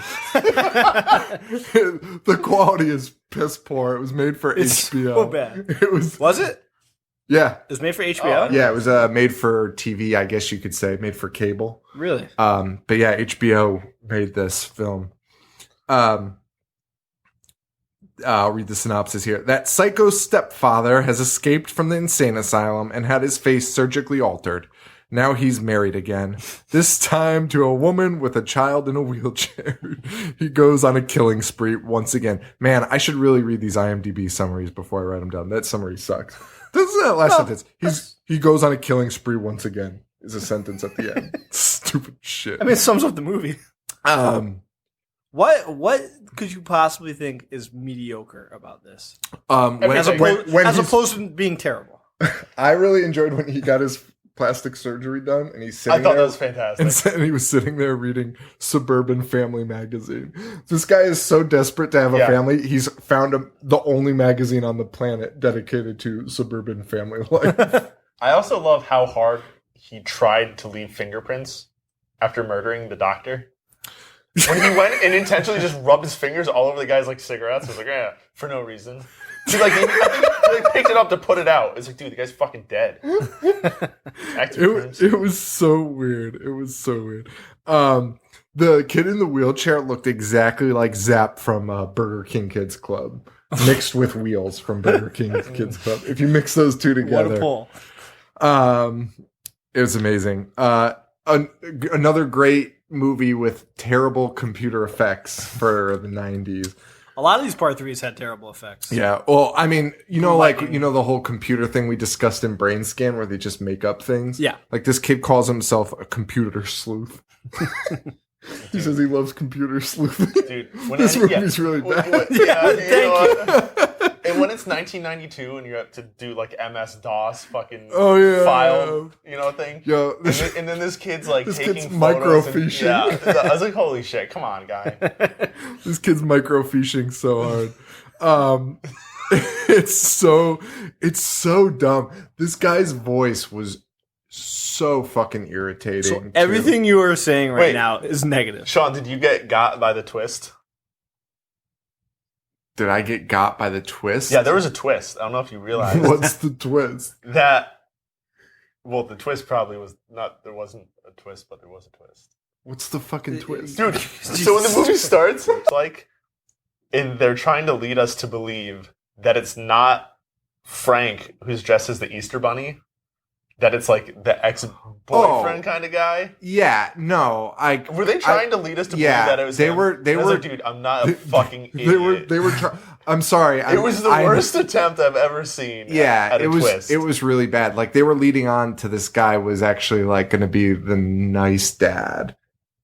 The quality is piss poor. It was made for HBO. So bad. It was. Was it? Yeah. It was made for HBO? Yeah, it was made for TV, I guess you could say. Made for cable. Really? But yeah, HBO made this film. I'll read the synopsis here. That psycho stepfather has escaped from the insane asylum and had his face surgically altered. Now he's married again. This time to a woman with a child in a wheelchair. He goes on a killing spree once again. Man, I should really read these IMDb summaries before I write them down. That summary sucks. This is that last sentence. He goes on a killing spree once again. Is a sentence at the end. Stupid shit. I mean, it sums up the movie. What could you possibly think is mediocre about this? As opposed to being terrible. I really enjoyed when he got his plastic surgery done, and he's sitting there. I thought that was fantastic. And he was sitting there reading Suburban Family magazine. This guy is so desperate to have a family. He's found the only magazine on the planet dedicated to suburban family life. I also love how hard he tried to leave fingerprints after murdering the doctor. When he went and intentionally just rubbed his fingers all over the guy's like cigarettes, I was like, yeah, for no reason. He I think he picked it up to put it out. It's like, dude, the guy's fucking dead. It was so weird. It was so weird. The kid in the wheelchair looked exactly like Zap from Burger King Kids Club, mixed with Wheels from Burger King Kids Club. If you mix those two together, what a pull! It was amazing. Another great movie with terrible computer effects for the 90s. A lot of these part 3s had terrible effects. Yeah. Well, I mean, the whole computer thing we discussed in Brain Scan where they just make up things. Yeah. Like this kid calls himself a computer sleuth. He says he loves computer sleuthing. Dude, when This movie's really bad. Thank you. And when it's 1992 and you have to do like MS-DOS fucking file, thing. Yeah. And then this kid's like This taking kid's photos. microfiching. I was like, holy shit, come on, guy. This kid's microfiching so hard. It's so dumb. This guy's voice was so fucking irritating. So everything you are saying right now is negative. Sean, did you get got by the twist? Did I get got by the twist? Yeah, there was a twist. I don't know if you realized. What's the twist? The twist probably was not, there wasn't a twist, but there was a twist. What's the fucking twist? Dude, so when the movie starts, it's like, and they're trying to lead us to believe that it's not Frank who's dressed as the Easter Bunny, that it's like the ex-boyfriend kind of guy. Yeah, no, were they trying to lead us to believe that it was they him? were like, dude, I'm not a fucking idiot. They were I'm sorry. It was the worst attempt I've ever seen. Yeah, at a twist. It was really bad. Like they were leading on to this guy was actually like going to be the nice dad,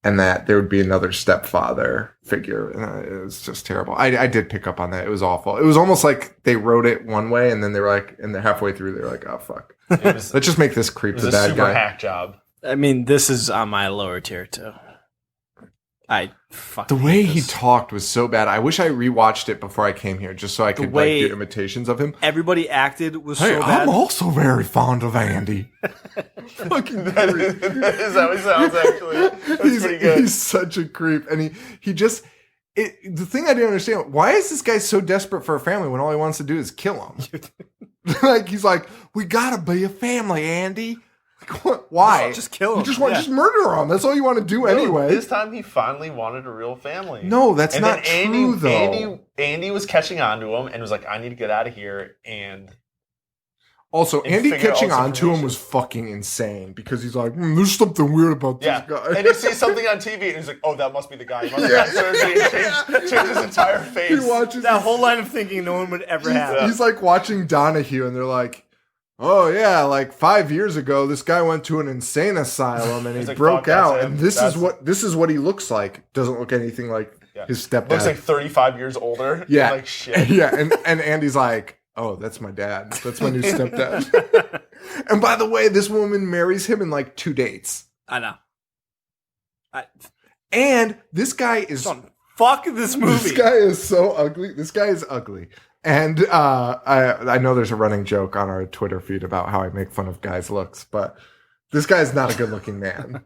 and that there would be another stepfather figure. And it was just terrible. I did pick up on that. It was awful. It was almost like they wrote it one way, and then they were like, and they're halfway through, they were like, oh fuck, let's just make this creep the bad guy. It was a super hack job. I mean, this is on my lower tier too. The way he talked was so bad. I wish I rewatched it before I came here, just so I could like do imitations of him. Everybody acted was so bad. I'm also very fond of Andy. Fucking that is how he sounds. Actually, that's pretty good. He's such a creep, and he just. The thing I didn't understand: why is this guy so desperate for a family when all he wants to do is kill him? Like he's like, we gotta be a family, Andy. Why? No, just kill him. You just want just murder him. That's all you want to do anyway. This time he finally wanted a real family. No, that's not true though. Andy was catching on to him and was like, I need to get out of here. And also, Andy catching on to him was fucking insane because he's like, there's something weird about this guy. And he sees something on TV and he's like, oh, that must be the guy. He must have had surgery and changed his entire face. He watches that whole line of thinking no one would ever have. He's like watching Donahue and they're like, oh yeah, like 5 years ago, this guy went to an insane asylum and he like, broke out, and this is what he looks like. Doesn't look anything like his stepdad. Looks like 35 years older. Yeah, like shit. Yeah, and Andy's like, oh, that's my dad. That's my new stepdad. And by the way, this woman marries him in like 2 dates. I know. And this guy is fuck this movie. This guy is so ugly. This guy is ugly. And I know there's a running joke on our Twitter feed about how I make fun of guys' looks, but this guy is not a good-looking man.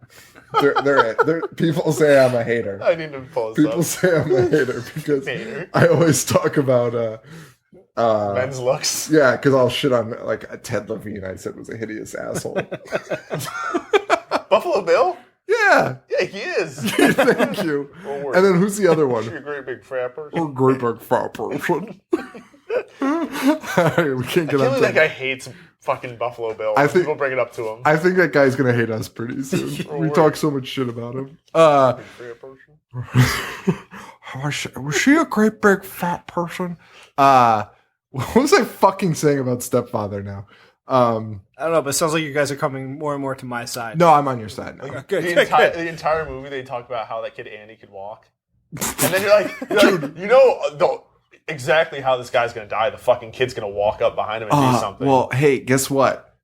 People say I'm a hater. I need to pull this People up. say I'm a hater because I always talk about men's looks. Yeah, because I'll shit on like Ted Levine. I said was a hideous asshole. Buffalo Bill. Yeah. Yeah, he is. Thank you. And then who's the other one? You're a great big fat person. Or great big fat person. We can't get I on believe that guy hates fucking Buffalo Bill. People bring it up to him. I think that guy's going to hate us pretty soon. We talk so much shit about him. Was she a great big fat person? What was I fucking saying about Stepfather now? I don't know, but it sounds like you guys are coming more and more to my side. No, I'm on your side now. The entire movie, they talk about how that kid Andy could walk. And then you're like, you know exactly how this guy's going to die. The fucking kid's going to walk up behind him and do something. Well, hey, guess what?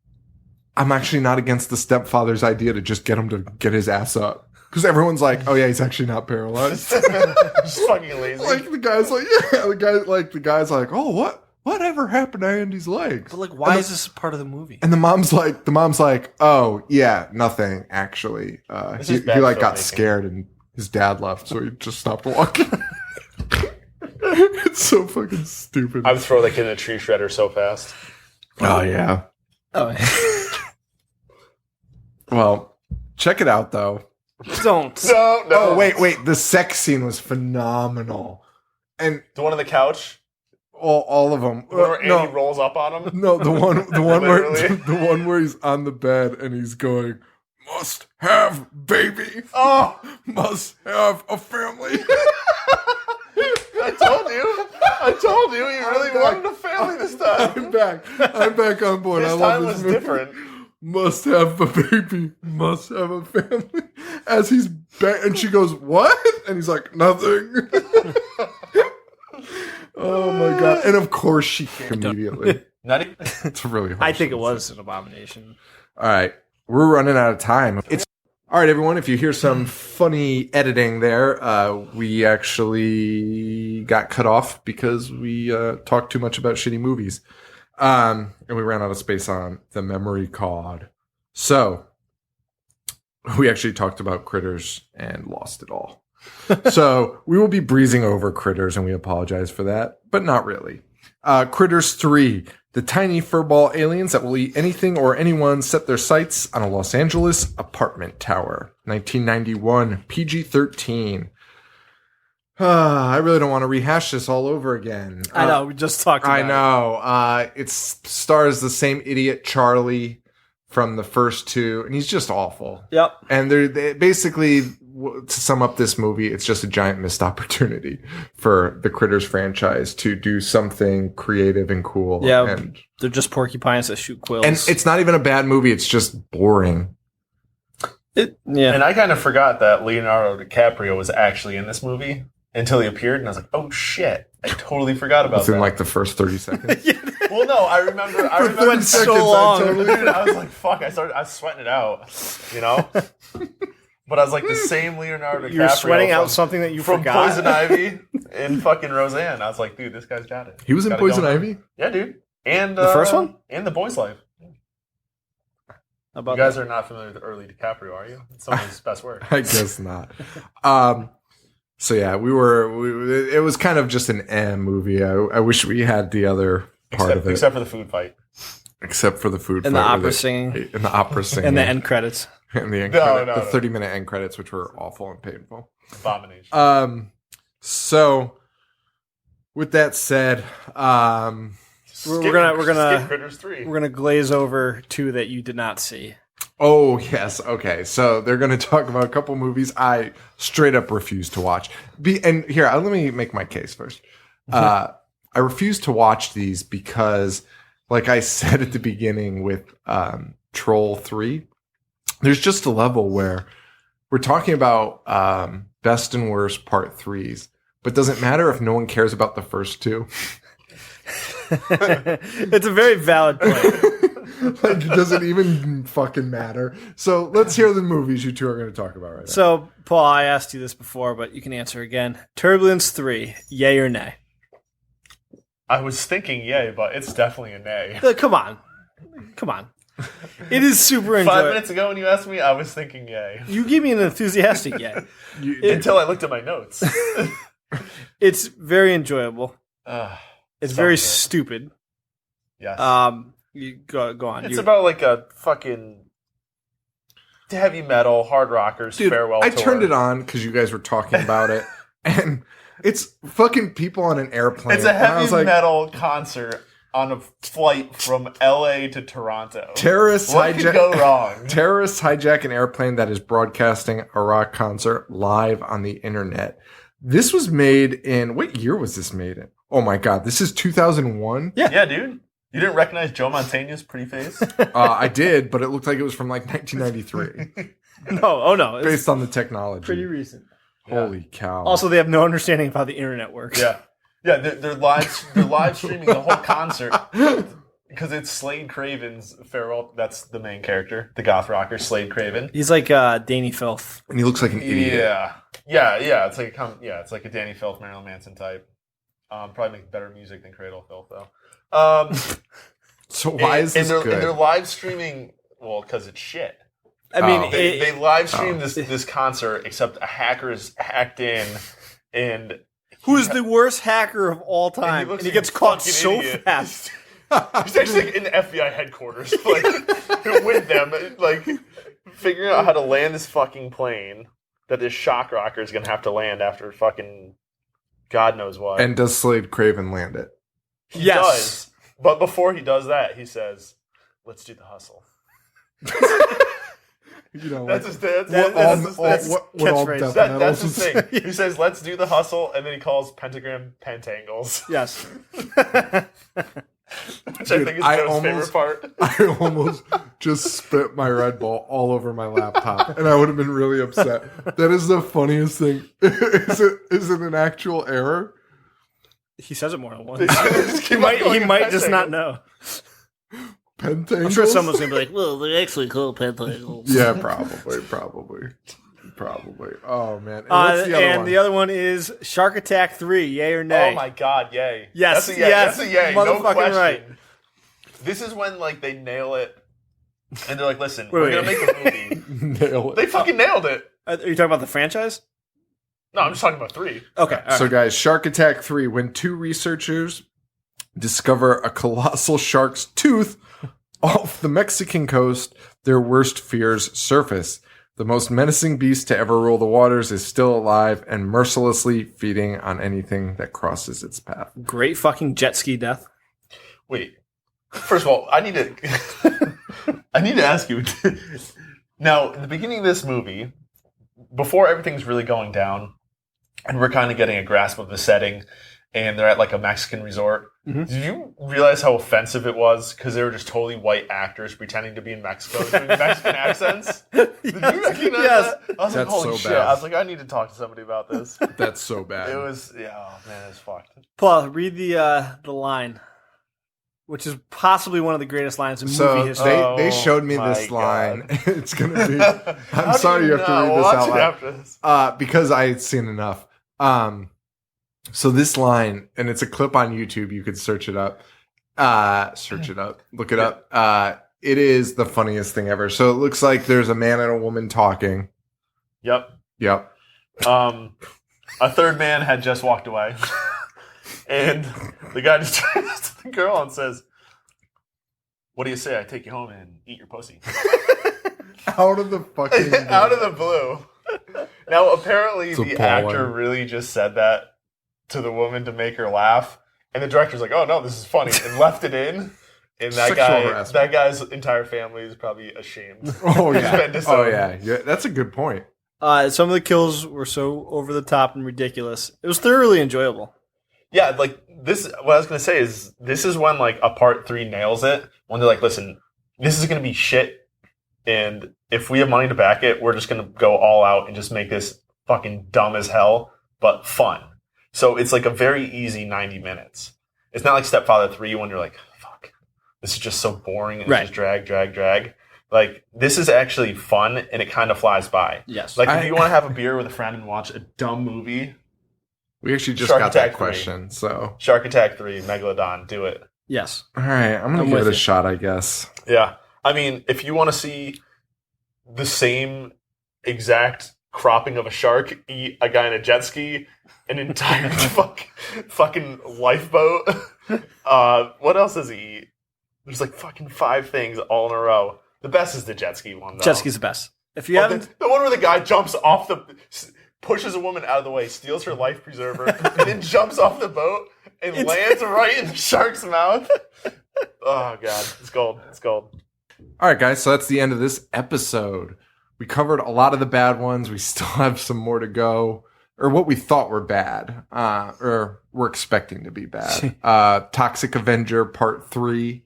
I'm actually not against the stepfather's idea to just get him to get his ass up. Because everyone's like, oh yeah, he's actually not paralyzed. Just fucking lazy. Like the guy's like, yeah. The guy's like, oh, whatever happened to Andy's legs? But like, why is this part of the movie? And the mom's like, oh yeah, nothing actually. He like got scared and his dad left, so he just stopped walking. It's so fucking stupid. I would throw that kid in a tree shredder so fast. Oh yeah. Oh. Well, check it out though. Don't. No. Oh wait. The sex scene was phenomenal. And the one on the couch. All of them. Where Andy rolls up on him. No, the one where he's on the bed and he's going, must have baby. Oh, Must have a family. I told you, he really wanted a family this time. I'm back on board. This I love time this was movie. different. Must have a baby. Must have a family. As he's and she goes, what? And he's like, nothing. Oh my god! And of course she came immediately. Not even. It's really hard. I think it was an abomination. All right, we're running out of time. It's all right, everyone. If you hear some funny editing there, we actually got cut off because we talked too much about shitty movies, and we ran out of space on the memory card. So we actually talked about Critters and lost it all. So we will be breezing over Critters, and we apologize for that, but not really. Critters 3. The tiny furball aliens that will eat anything or anyone set their sights on a Los Angeles apartment tower. 1991, PG-13. I really don't want to rehash this all over again. I know, we just talked about I know. It stars the same idiot Charlie from the first two, and he's just awful. Yep. And they basically, to sum up this movie, it's just a giant missed opportunity for the Critters franchise to do something creative and cool. Yeah, and they're just porcupines that shoot quills. and it's not even a bad movie. It's just boring. Yeah. And I kind of forgot that Leonardo DiCaprio was actually in this movie until he appeared, and I was like, "Oh shit!" I totally forgot about Within that. like the first 30 seconds. Well, no, I remember. For 30 went so seconds, long. I totally Dude, I was like, "Fuck!" I was sweating it out, you know. But I was like, the same Leonardo DiCaprio. You're sweating from, out something that you from forgot. Poison Ivy and fucking Roseanne. I was like, dude, this guy's got it. He was in Got it Poison going. Ivy? Yeah, dude. And The first one? And The Boy's Life. How about You guys are not familiar with early DiCaprio, are you? It's some of his best work. I guess not. So yeah, it was kind of just an movie. I wish we had the other part of it. Except for the food fight. Except for the food And fight the where opera singing. And the opera singing. and the end credits. And the end No, credit, no, the no. 30-minute end credits, which were awful and painful. Abomination. So with that said, We're Skip gonna Critters 3. we're gonna glaze over two that you did not see. oh yes, okay. So they're going to talk about a couple movies I straight up refuse to watch. And here, let me make my case first. I refuse to watch these because, like I said at the beginning with Troll 3, there's just a level where we're talking about best and worst part 3s, but does it matter if no one cares about the first two? It's a very valid point. Like, does it even fucking matter? So let's hear the movies you two are going to talk about right now. So, Paul, I asked you this before, but you can answer again. Turbulence 3, yay or nay? I was thinking yay, but it's definitely a nay. Come on. It is super 5 enjoyable. minutes ago when you asked me, I was thinking yay. You gave me an enthusiastic yay. Until I looked at my notes. It's very enjoyable. It's very Sounds stupid. Yes. You go on. It's about like a fucking heavy metal, hard rockers Dude, farewell I tour. turned it on because you guys were talking about it, and it's fucking people on an airplane. It's a and I heavy was like, metal concert on a flight from LA to Toronto. Terrorists What could go wrong? Terrorists hijack an airplane that is broadcasting a rock concert live on the internet. This was made in, what year was this made in? Oh my god, this is 2001? Yeah, dude. You didn't recognize Joe Mantegna's pretty face? I did, but it looked like it was from like 1993, No, it's based on the technology. pretty recent. Holy cow. Also, they have no understanding of how the internet works. Yeah. Yeah, they're live streaming the whole concert because it's Slade Craven's farewell. That's the main character, the goth rocker, Slade Craven. He's like Danny Filth. and he looks like an idiot. Yeah. It's like a Danny Filth, Marilyn Manson type. Probably make better music than Cradle Filth though. So why is this and good? they're live streaming, well, because it's shit. I mean, They live stream this concert, except a hacker is hacked in, and who is the worst hacker of all and time? looks And he like gets a caught fucking so idiot. fast. He's actually like in the FBI headquarters, like with them, like figuring out how to land this fucking plane that this shock rocker is gonna have to land after fucking God knows what. And does Slade Craven land it? He Yes. does. But before he does that, he says, "Let's do the hustle." You know, That's like, his dad. what all catchphrase. Death That's Metals his thing. He says, "Let's do the hustle," and then he calls pentagram pentangles, Yes. which I think is Joe's favorite part. I almost just spit my Red Bull all over my laptop, and I would have been really upset. That is the funniest thing. Is it an actual error? He says it more than once. Just he keep on might, calling he it might just not pentangles. know. Pentangles? I'm sure someone's going to be like, well, they're actually called pentangles. Yeah, probably. Oh man! And what's the other one? The other one is Shark Attack 3, yay or nay? Oh my god, yay! Yes, that's a yay. yes, That's a yay. No motherfucking question. right. This is when like they nail it, and they're like, "Listen, Wait, we're wait. gonna make a movie." Nail it. They fucking nailed it. Are you talking about the franchise? No, I'm just talking about 3. Okay. all So right. guys, Shark Attack 3, when 2 researchers discover a colossal shark's tooth off the Mexican coast, their worst fears surface. The most menacing beast to ever rule the waters is still alive and mercilessly feeding on anything that crosses its path. Great fucking jet ski death. Wait. First of all, I need to ask you. Now, in the beginning of this movie, before everything's really going down, and we're kind of getting a grasp of the setting, and they're at like a Mexican resort. Mm-hmm. Did you realize how offensive it was? Because they were just totally white actors pretending to be in Mexico doing Mexican accents. Did you recognize Yes. that? I was That's like, holy so shit. bad. I was like, I need to talk to somebody about this. That's so bad. It was, yeah, oh man, it's fucked. Paul, read the line, which is possibly one of the greatest lines in So movie history. they showed me my this line. God. It's gonna be. How I'm do sorry you have to not read this watch out it loud. after this? Because I had seen enough. So this line, and it's a clip on YouTube. You could search it up. Look it up. It is the funniest thing ever. So it looks like there's a man and a woman talking. Yep. Yep. A third man had just walked away. And the guy just turns to the girl and says, "What do you say I take you home and eat your pussy?" Out of the fucking Out of the blue. Now, apparently, It's the appalling. actor really just said that to the woman to make her laugh. And the director's like, "Oh, no, this is funny," and left it in. And Sexual harassment. that guy's entire family is probably ashamed. Oh He's yeah. been disowned. Yeah. That's a good point. Some of the kills were so over the top and ridiculous. It was thoroughly enjoyable. Yeah, like this. What I was gonna say is this is when like a part 3 nails it. When they're like, "Listen, this is gonna be shit, and if we have money to back it, we're just gonna go all out and just make this fucking dumb as hell, but fun." So it's like a very easy 90 minutes. It's not like Stepfather 3 when you're like, "Fuck, this is just so boring and Right. it's just drag." Like this is actually fun and it kind of flies by. Yes. Like if you want to have a beer with a friend and watch a dumb movie, We actually just Shark got that Attack 3. question. So Shark Attack 3, Megalodon, do it. Yes. all right, I'm gonna I'm give with it a you. shot, I guess. Yeah. I mean, if you want to see the same exact cropping of a shark eat a guy in a jet ski, an entire fucking lifeboat, what else does he eat? There's like fucking 5 things all in a row. The best is the jet ski one, though. Jet ski's the best. If you Oh, haven't, the one where the guy jumps off pushes a woman out of the way, steals her life preserver, and then jumps off the boat and lands right in the shark's mouth. Oh, God. It's gold. It's gold. All right, guys. So that's the end of this episode. We covered a lot of the bad ones. We still have some more to go, or what we thought were bad, or we're expecting to be bad. Toxic Avenger Part 3,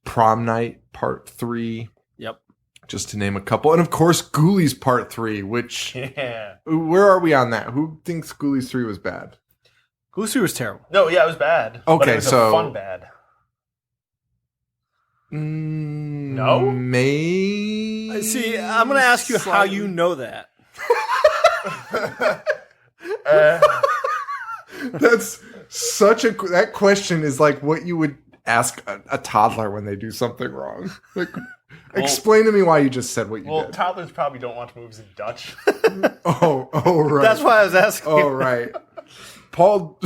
Prom Night Part 3. Yep. Just to name a couple. And of course, Ghoulies Part 3, which, Yeah. where are we on that? Who thinks Ghoulies 3 was bad? Lucy was terrible. No, yeah, it was bad. But Okay, it was so- a fun bad. No? May. See, I'm going to ask you how you know that. That's such a... That question is like what you would ask a toddler when they do something wrong. Like, explain to me why you just said what you Well, did. toddlers probably don't watch movies in Dutch. Oh, right. That's why I was asking. Oh, right. Paul...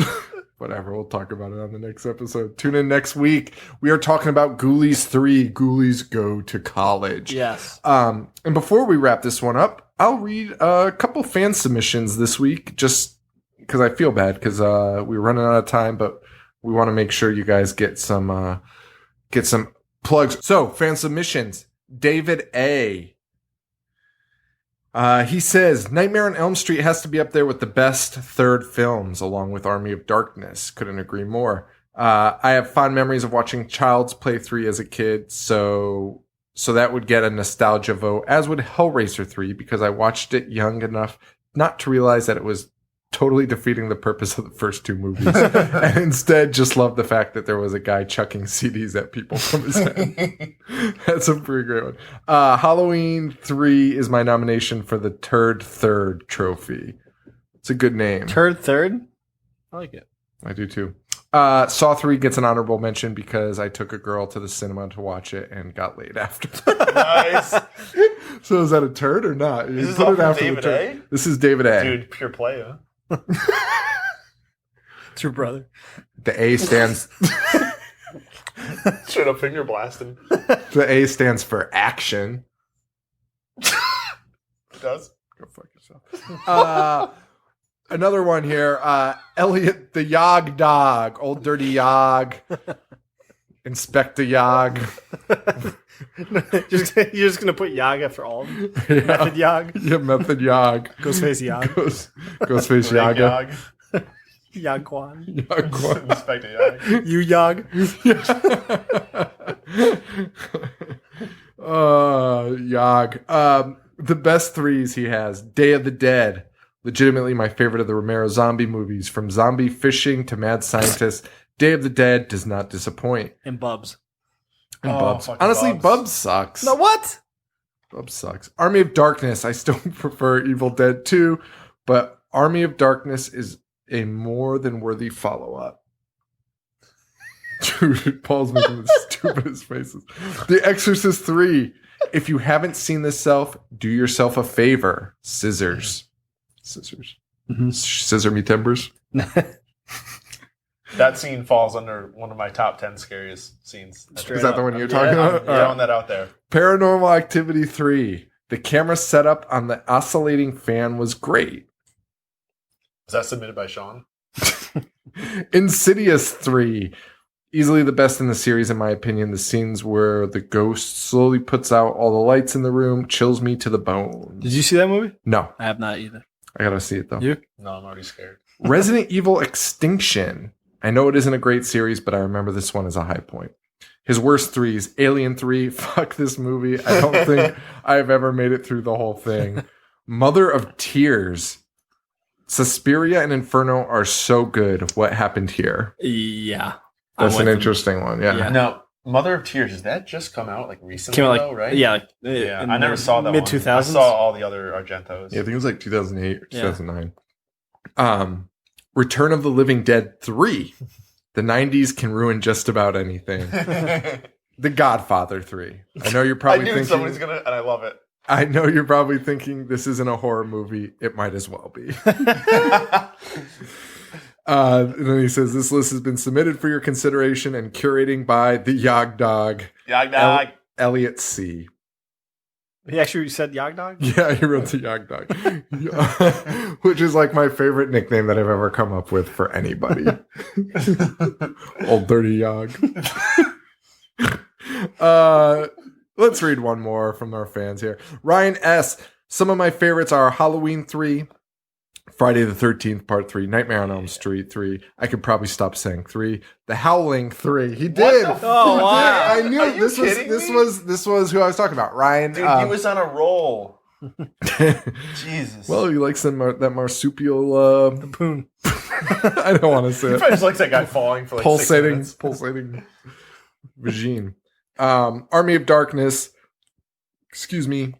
Whatever, we'll talk about it on the next episode. Tune in next week. We are talking about Ghoulies 3, Ghoulies Go to College. Yes. And before we wrap this one up, I'll read a couple fan submissions this week, just because I feel bad, because we're running out of time, but we want to make sure you guys get some plugs. So, fan submissions. David A. He says, Nightmare on Elm Street has to be up there with the best third films, along with Army of Darkness. Couldn't agree more. I have fond memories of watching Child's Play 3 as a kid, so that would get a nostalgia vote, as would Hellraiser 3, because I watched it young enough not to realize that it was totally defeating the purpose of the first two movies, and instead just loved the fact that there was a guy chucking CDs at people from his head. That's a pretty great one. Halloween 3 is my nomination for the Turd Third trophy. It's a good name. Turd Third? I like it. I do too. Saw 3 gets an honorable mention because I took a girl to the cinema to watch it and got laid after. Nice. So is that a turd or not? This is all from David A? This is David A. Dude, pure play, huh? It's your brother. The A stands... Straight up finger blasting. The A stands for action. It does? Go fuck yourself. Another one here. Elliot the Yog Dog. Old Dirty Yog. Inspector Yog. You're just going to put Yog after all of them? Yeah. Method Yog? Yeah, Method Yog. Ghostface Yog. Ghostface Leg Yaga. Yog. Yog Kwan. Yog Kwan. Inspector Yog. You Yog. Yog. The best threes he has. Day of the Dead. Legitimately my favorite of the Romero zombie movies. From zombie fishing to mad scientist, Day of the Dead does not disappoint. And Bubs. And Oh, Bubs. fucking Honestly, Bubs. Bubs sucks. No, what? Bubs sucks. Army of Darkness. I still prefer Evil Dead 2, but Army of Darkness is a more than worthy follow-up. Dude, Paul's making the stupidest faces. The Exorcist 3. If you haven't seen this do yourself a favor. Scissors. Mm-hmm. Scissor me timbers. That scene falls under one of my top 10 scariest scenes. Straight Is that up. the one you're talking I'm about? throwing that out there. Paranormal Activity 3. The camera setup on the oscillating fan was great. Was that submitted by Sean? Insidious 3. Easily the best in the series, in my opinion. The scenes where the ghost slowly puts out all the lights in the room chills me to the bone. Did you see that movie? No, I have not either. I gotta see it though. You? No, I'm already scared. Resident Evil Extinction. I know it isn't a great series, but I remember this one as a high point. His worst threes. Alien 3. Fuck this movie. I don't think I've ever made it through the whole thing. Mother of Tears. Suspiria and Inferno are so good. What happened here? Yeah. That's an interesting one. Yeah. Now, Mother of Tears, did that just come out like recently, Came out though, right? Yeah. Yeah, I never saw that mid one. 2000s. I saw all the other Argentos. Yeah, I think it was like 2008 or 2009. Return of the Living Dead 3. The 90s can ruin just about anything. The Godfather 3. I know you're I probably knew thinking... somebody's gonna, and I love it. I know you're probably thinking this isn't a horror movie. It might as well be. And then he says, this list has been submitted for your consideration and curating by the Yog Dog, Yog Dog. Elliot C. He actually said Yog Dog? Yeah, he wrote the Yog Dog. Which is like my favorite nickname that I've ever come up with for anybody. Old Dirty Yog. Let's read one more from our fans here. Ryan S. Some of my favorites are Halloween 3, Friday the 13th Part 3, Nightmare on Elm Street 3. I could probably stop saying 3. The Howling 3. He did. the fuck? Oh, wow. I knew Are you this kidding me? was who I was talking about. Ryan. Dude, he was on a roll. Jesus. Well, he likes that marsupial Poon. I don't want to say he it. probably just likes that guy falling for like 6 minutes. Pulsating regime. Army of Darkness. Excuse me.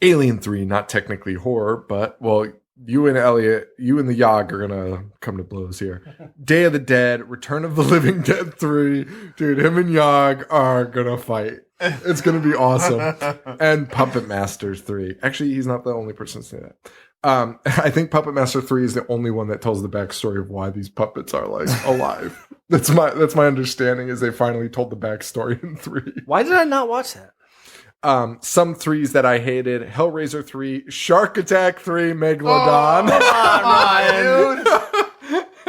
Alien 3, not technically horror, but, well, you and Elliot, you and the Yog are going to come to blows here. Day of the Dead, Return of the Living Dead 3. Dude, him and Yog are going to fight. It's going to be awesome. And Puppet Masters 3. Actually, he's not the only person to say that. I think Puppet Master 3 is the only one that tells the backstory of why these puppets are, like, alive. That's my understanding, is they finally told the backstory in 3. Why did I not watch that? Some 3s that I hated: Hellraiser 3, Shark Attack 3, Megalodon. Oh,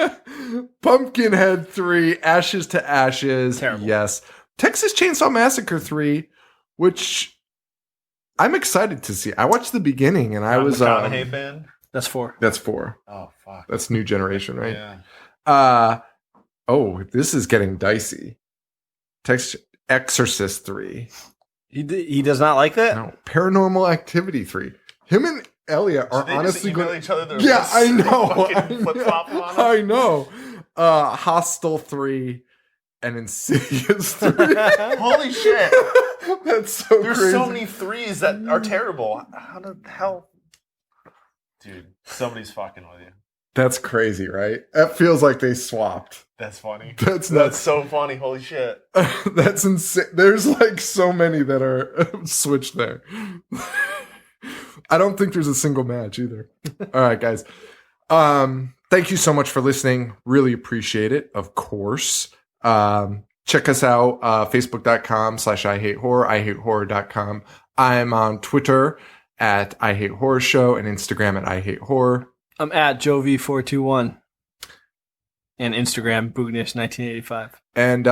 Ryan. Pumpkinhead 3, Ashes to Ashes. Terrible. Yes. Texas Chainsaw Massacre 3, which I'm excited to see. I watched the beginning, and I was McConaughey fan. That's 4. That's 4. Oh fuck. That's new generation, right? Yeah. Oh, this is getting dicey. Text Exorcist 3. He does not like that? No, Paranormal Activity 3. Him and Elliot are They honestly just email going. each other their Yeah, lists I and know. fucking flip-flop on them. I know. Hostel 3 and Insidious 3. Holy shit! That's so There's crazy. so many 3s that are terrible. How the hell? Dude, somebody's fucking with you. That's crazy, right? That feels like they swapped. That's funny. That's That's so funny. Holy shit. That's insane. There's like so many that are switched there. I don't think there's a single match either. All right, guys. Thank you so much for listening. Really appreciate it. Of course. Check us out. Facebook.com/IHateHorror, IHateHorror.com. I'm on Twitter at IHateHorrorShow and Instagram at IHateHorror. I'm at JoV421 and Instagram Boognish1985. And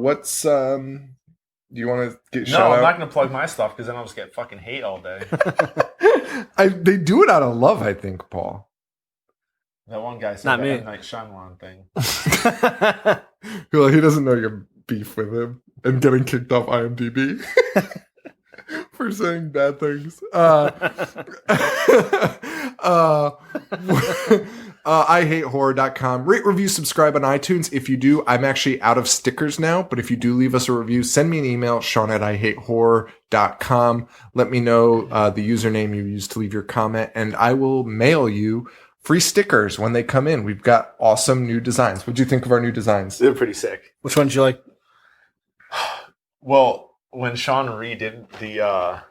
what's do you want to get No, shout I'm out? not going to plug my stuff because then I'll just get fucking hate all day. They do it out of love, I think, Paul. That one guy said Not that me. M. Night Shyamalan thing. Well, he doesn't know your beef with him and getting kicked off IMDb for saying bad things. IHateHorror.com. Rate, review, subscribe on iTunes. If you do, I'm actually out of stickers now, but if you do leave us a review, send me an email, Sean@IHateHorror.com. Let me know the username you used to leave your comment, and I will mail you free stickers when they come in. We've got awesome new designs. What'd you think of our new designs? They're pretty sick. Which one did you like? Well, when Sean redid the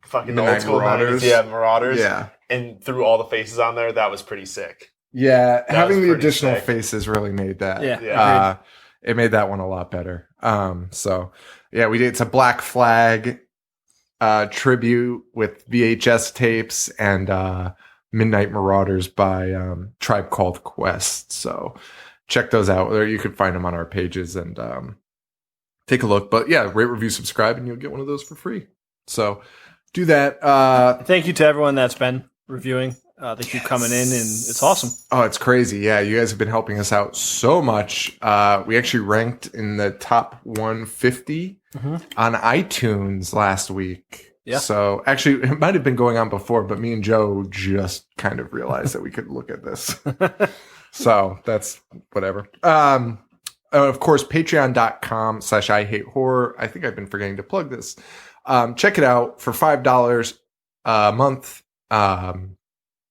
fucking The old Night school Marauders? 90s, Marauders, Yeah. and threw all the faces on there, that was pretty sick. Yeah, having was the pretty additional sick. faces really made that. Yeah. It made that one a lot better. So yeah, we did. It's a Black Flag tribute with VHS tapes and Midnight Marauders by Tribe Called Quest. So check those out. Or you could find them on our pages and take a look. But yeah, rate, review, subscribe, and you'll get one of those for free. So do that. Thank you to everyone that's been reviewing. They keep coming in, and it's awesome. Oh, it's crazy. Yeah, you guys have been helping us out so much. We actually ranked in the top 150 on iTunes last week. Yeah. So actually, it might have been going on before, but me and Joe just kind of realized that we could look at this. So that's whatever. Of course, patreon.com/IHateHorror. I think I've been forgetting to plug this. Check it out for $5 a month.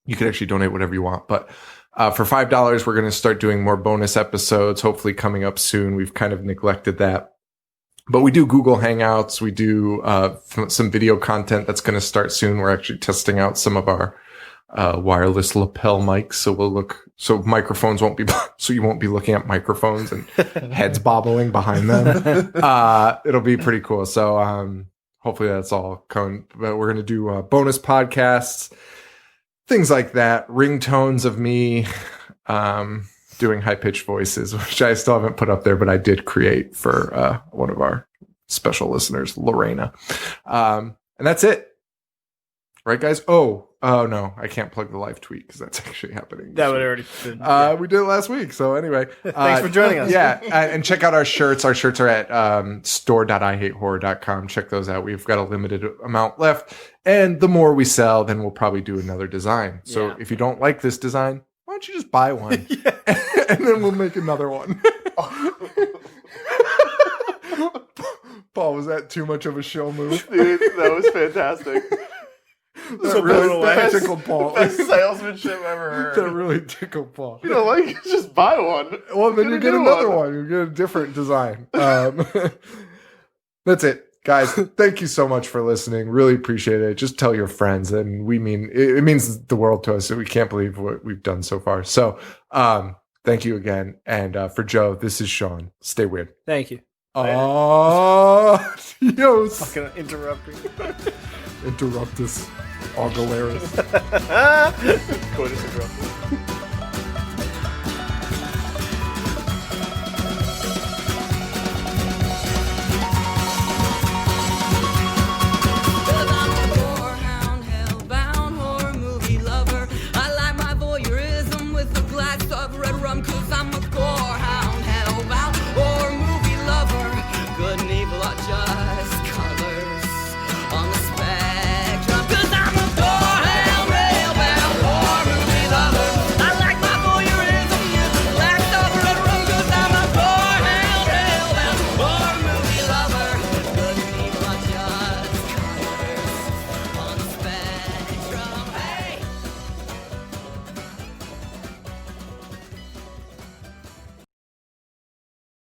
You could actually donate whatever you want, but for $5, we're going to start doing more bonus episodes, hopefully coming up soon. We've kind of neglected that. But we do Google Hangouts. We do some video content that's going to start soon. We're actually testing out some of our wireless lapel mics, so microphones won't be so you won't be looking at microphones and heads bobbling behind them. It'll be pretty cool. So hopefully that's all coming. But we're going to do bonus podcasts, things like that, ringtones of me doing high-pitched voices, which I still haven't put up there, but I did create for one of our special listeners, Lorena. And that's it. Right, guys? Oh, no, I can't plug the live tweet because that's actually happening. That would already been. We did it last week. So anyway. Thanks for joining us. Yeah. And check out our shirts. Our shirts are at store.IHateHorror.com. Check those out. We've got a limited amount left. And the more we sell, then we'll probably do another design. So Yeah. if you don't like this design, why don't you just buy one? And then we'll make another one. Paul, was that too much of a show move? Dude, that was fantastic. That really tickled Paul. Best salesmanship I've ever heard. That really tickled Paul. You know, like, just buy one. Well, then you Get a get new another one. You get a different design. That's it, guys. Thank you so much for listening. Really appreciate it. Just tell your friends, and we mean it means the world to us. And we can't believe what we've done so far. So, thank you again. And for Joe, this is Sean. Stay weird. Thank you. Adios. Fucking interrupting. Interruptus. Augularis. Coitus interruptus.